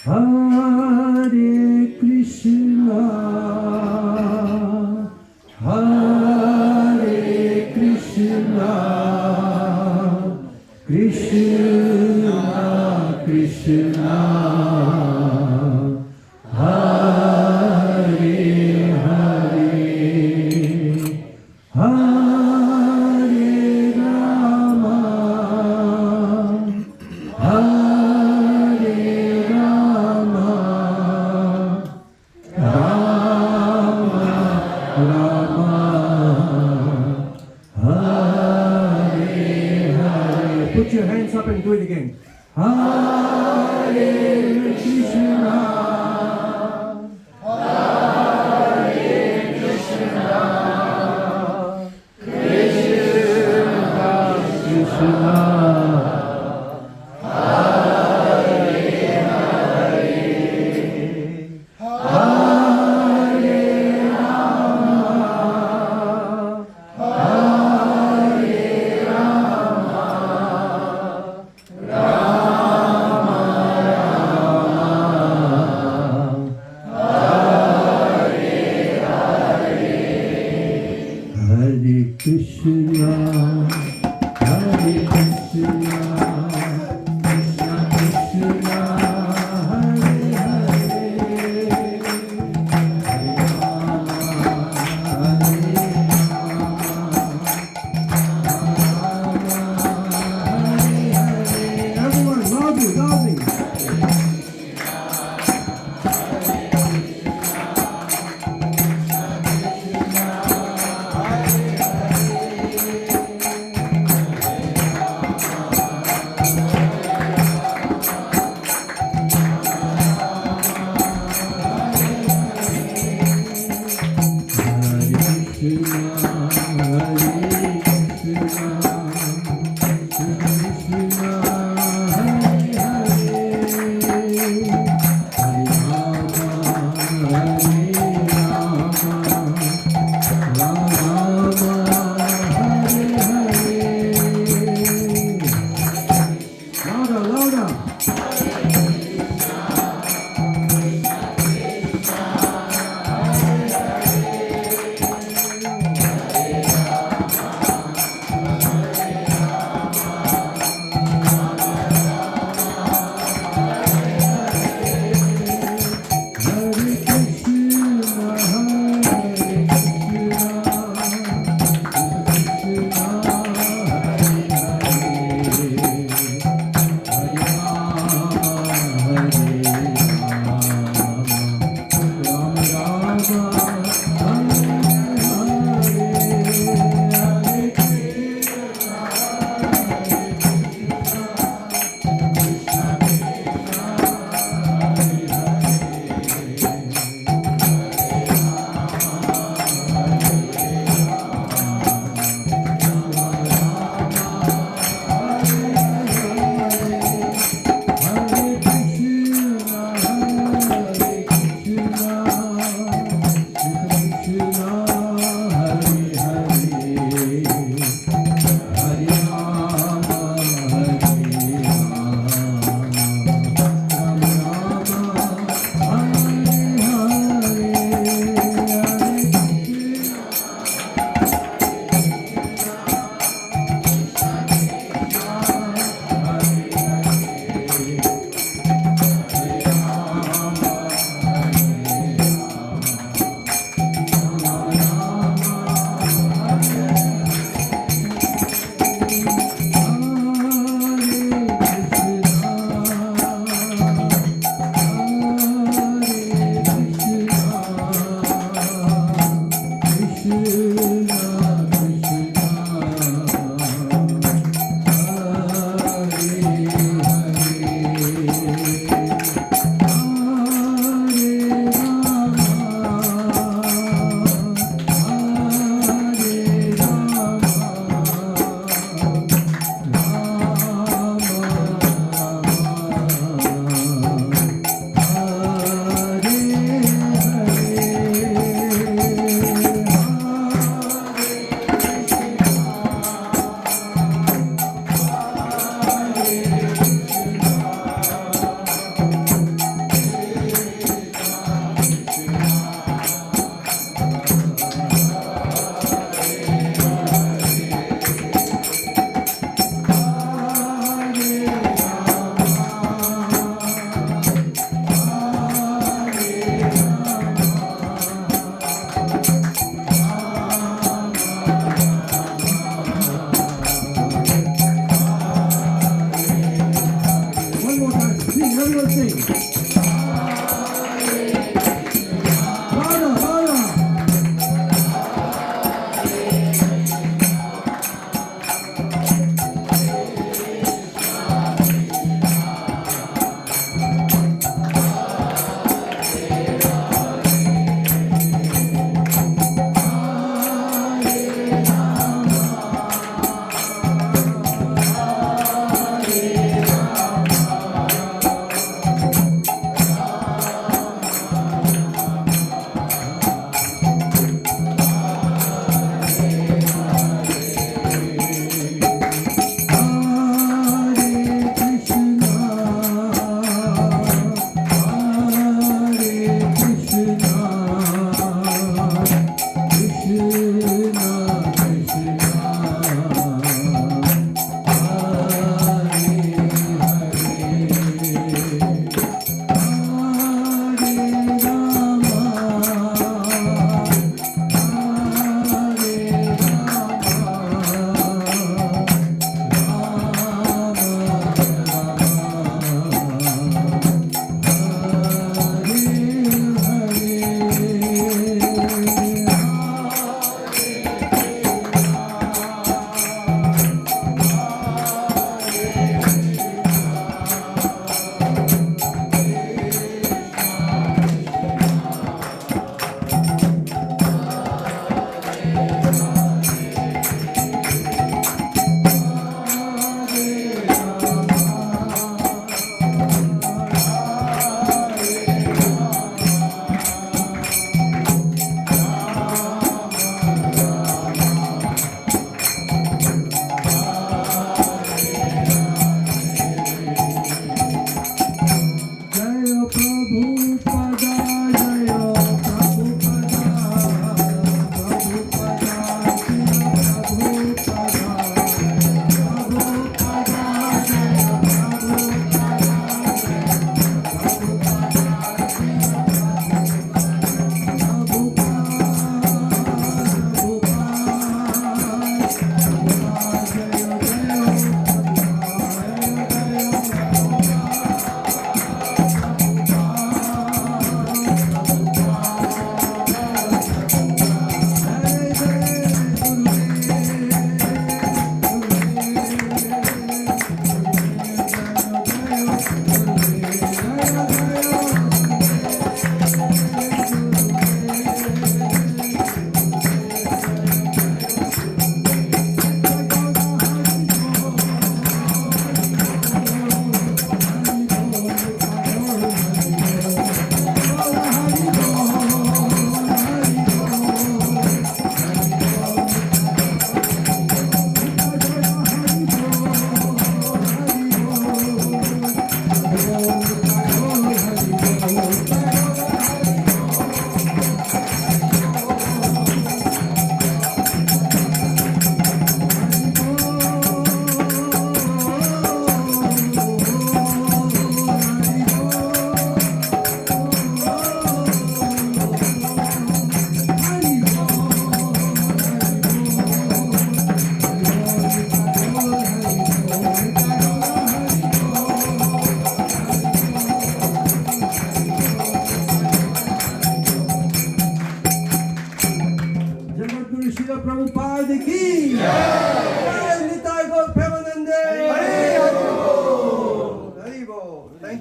Hare Krishna, Hare Krishna, Krishna Krishna, Hare Hare, Hare Rama, Hare Rama, Rama Rama, Hare Hare. Put your hands up and do it again. Hare Krishna, Hare Krishna, Krishna Krishna, Hare Hare, Hare Rama, Hare Rama, Rama Rama,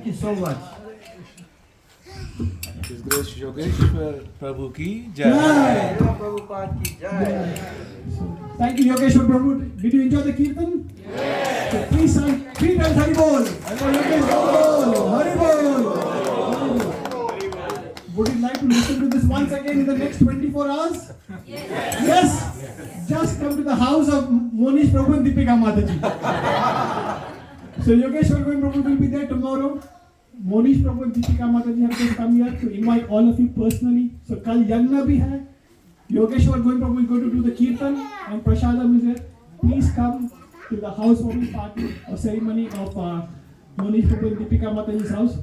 Thank you so much. His Grace Yogeshwar Prabhu ki Jai. Jai. Prabhupada ki Jai. Thank you, Yogeshwar Prabhu. Did you enjoy the kirtan? Yes. So please sing 3 times Hari Bol. Hari Bol. Would you like to listen to this once again in the next 24 hours? Yes. Just come to the house of Monish Prabhu and Deepika Mataji. So Yogeshwar Prabhu will be there tomorrow. Monish Prabhu and Deepika Mataji have just come here to invite all of you personally. So kal yagna bhi hai. Yogeshwar Prabhu is going to do the kirtan and prasadam is here. Please come to the housewarming party or ceremony of Monish Prabhu and Deepika Mataji's house.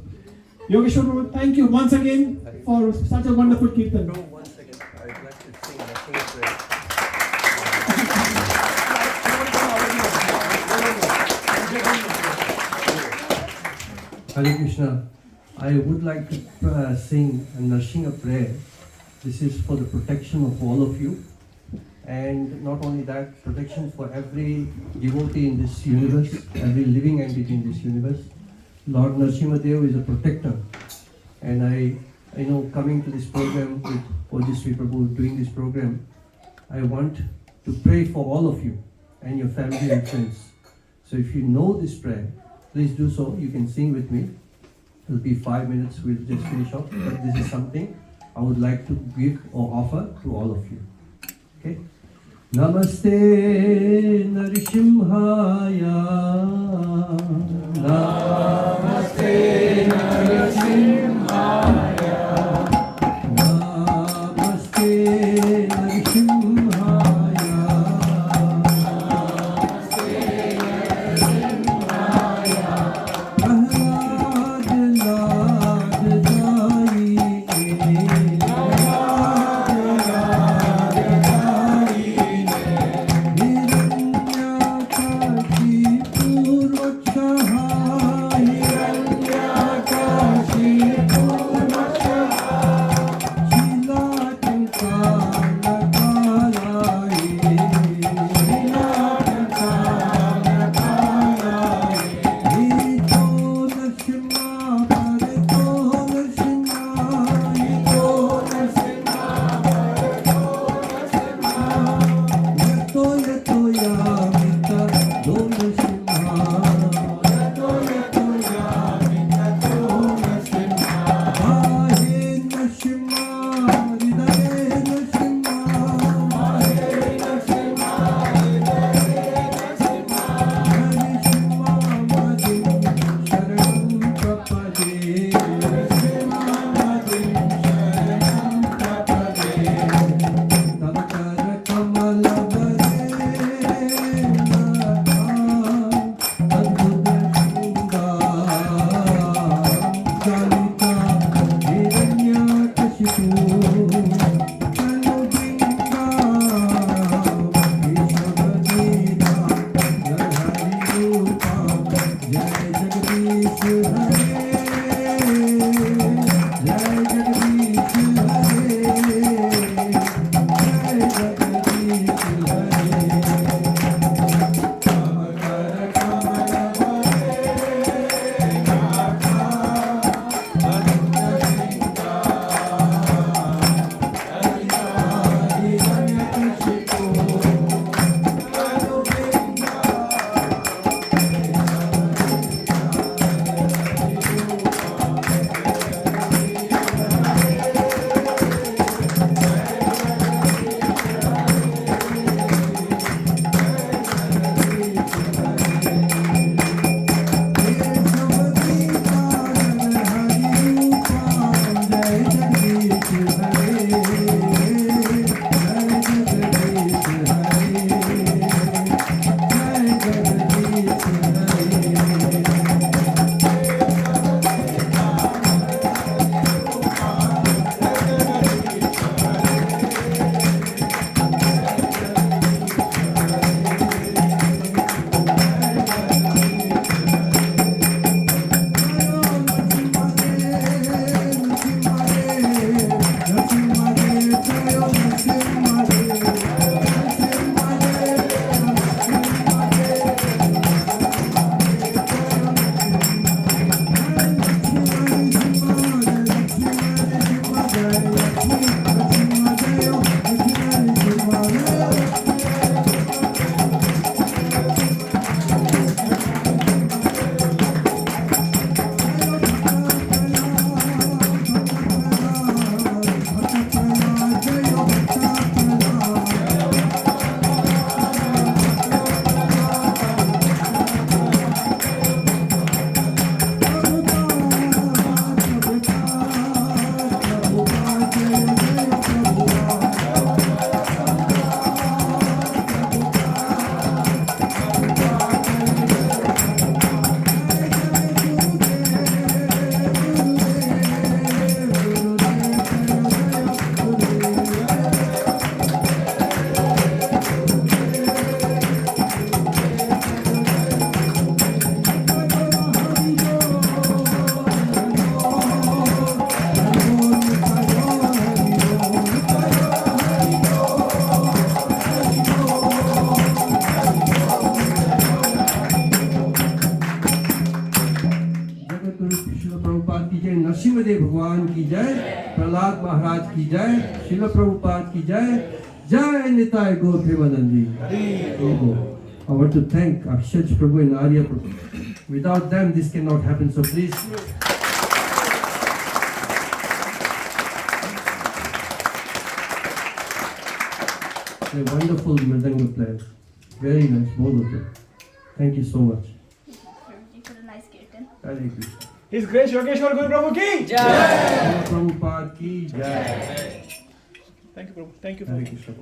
Yogeshwar Prabhu, thank you once again for such a wonderful kirtan. Bro, 1 second. I'd like to sing a full prayer. Hare Krishna. I would like to sing a Narsingha prayer. This is for the protection of all of you. And not only that, protection for every devotee in this universe, every living entity in this universe. Lord Narasimha Dev is a protector. And I know coming to this program with Ojasvi Prabhu, doing this program, I want to pray for all of you and your family and friends. So if you know this prayer, please do so. You can sing with me. It'll be 5 minutes, we'll just finish off. But this is something I would like to give or offer to all of you. Okay? Namaste Narasimhaya. Namaste Narasimhaya. Namaste Narasimhaya. Namaste Narasimhaya. Prahlad Lad Jai. Narasimhadeva भगवान की जय, प्रहलाद महाराज की जय, शिल प्रभुपाद की जय, जय निताय गौर Premanandi. I want to thank Akshaj Prabhu and Arya Prabhu. Without them, this cannot happen. So please. They're wonderful mridanga players. Very nice, both of them. Thank you so much. For a nice kirtan. Hare Krishna. His Grace Yogeshwar Guru Prabhu ki Jai. Jai Prabhupada ki Jai. Thank you, Prabhu. Thank you for Hare Krishna.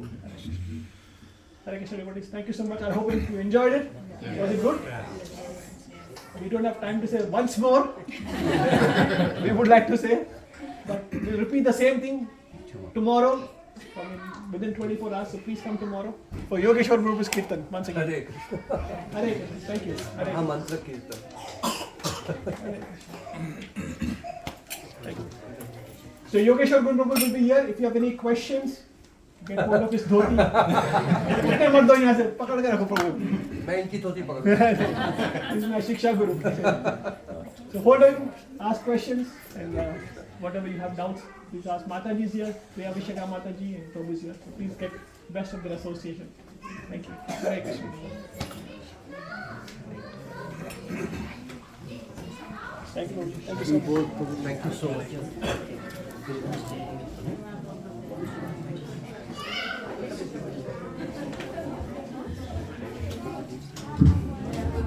Hare Krishna, devotees. Thank you so much. I hope you enjoyed it. Was it good? We don't have time to say once more. We would like to say, but we'll repeat the same thing tomorrow. Within 24 hours, so please come tomorrow for Yogeshwar Prabhu's Kirtan once again. Hare Krishna. Hare Krishna. Thank you. Hare Krishna. Mantra Kirtan. Thank you. So Yogeshwar Guru Prabhu will be here. If you have any questions, get hold of his dhoti. उठने मत दो यहाँ से, पकड़ के रखो प्रभु। मैं इनकी धोती पकड़। This is my Shiksha Guru. So hold on, ask questions, and whatever you have doubts, please ask. Mataji is here, Priya Vishaka Mataji, and Prabhu is here. So please get best of their association. Thank you. Hare Krishna. Thank you. Thank you so much. Thank you so much.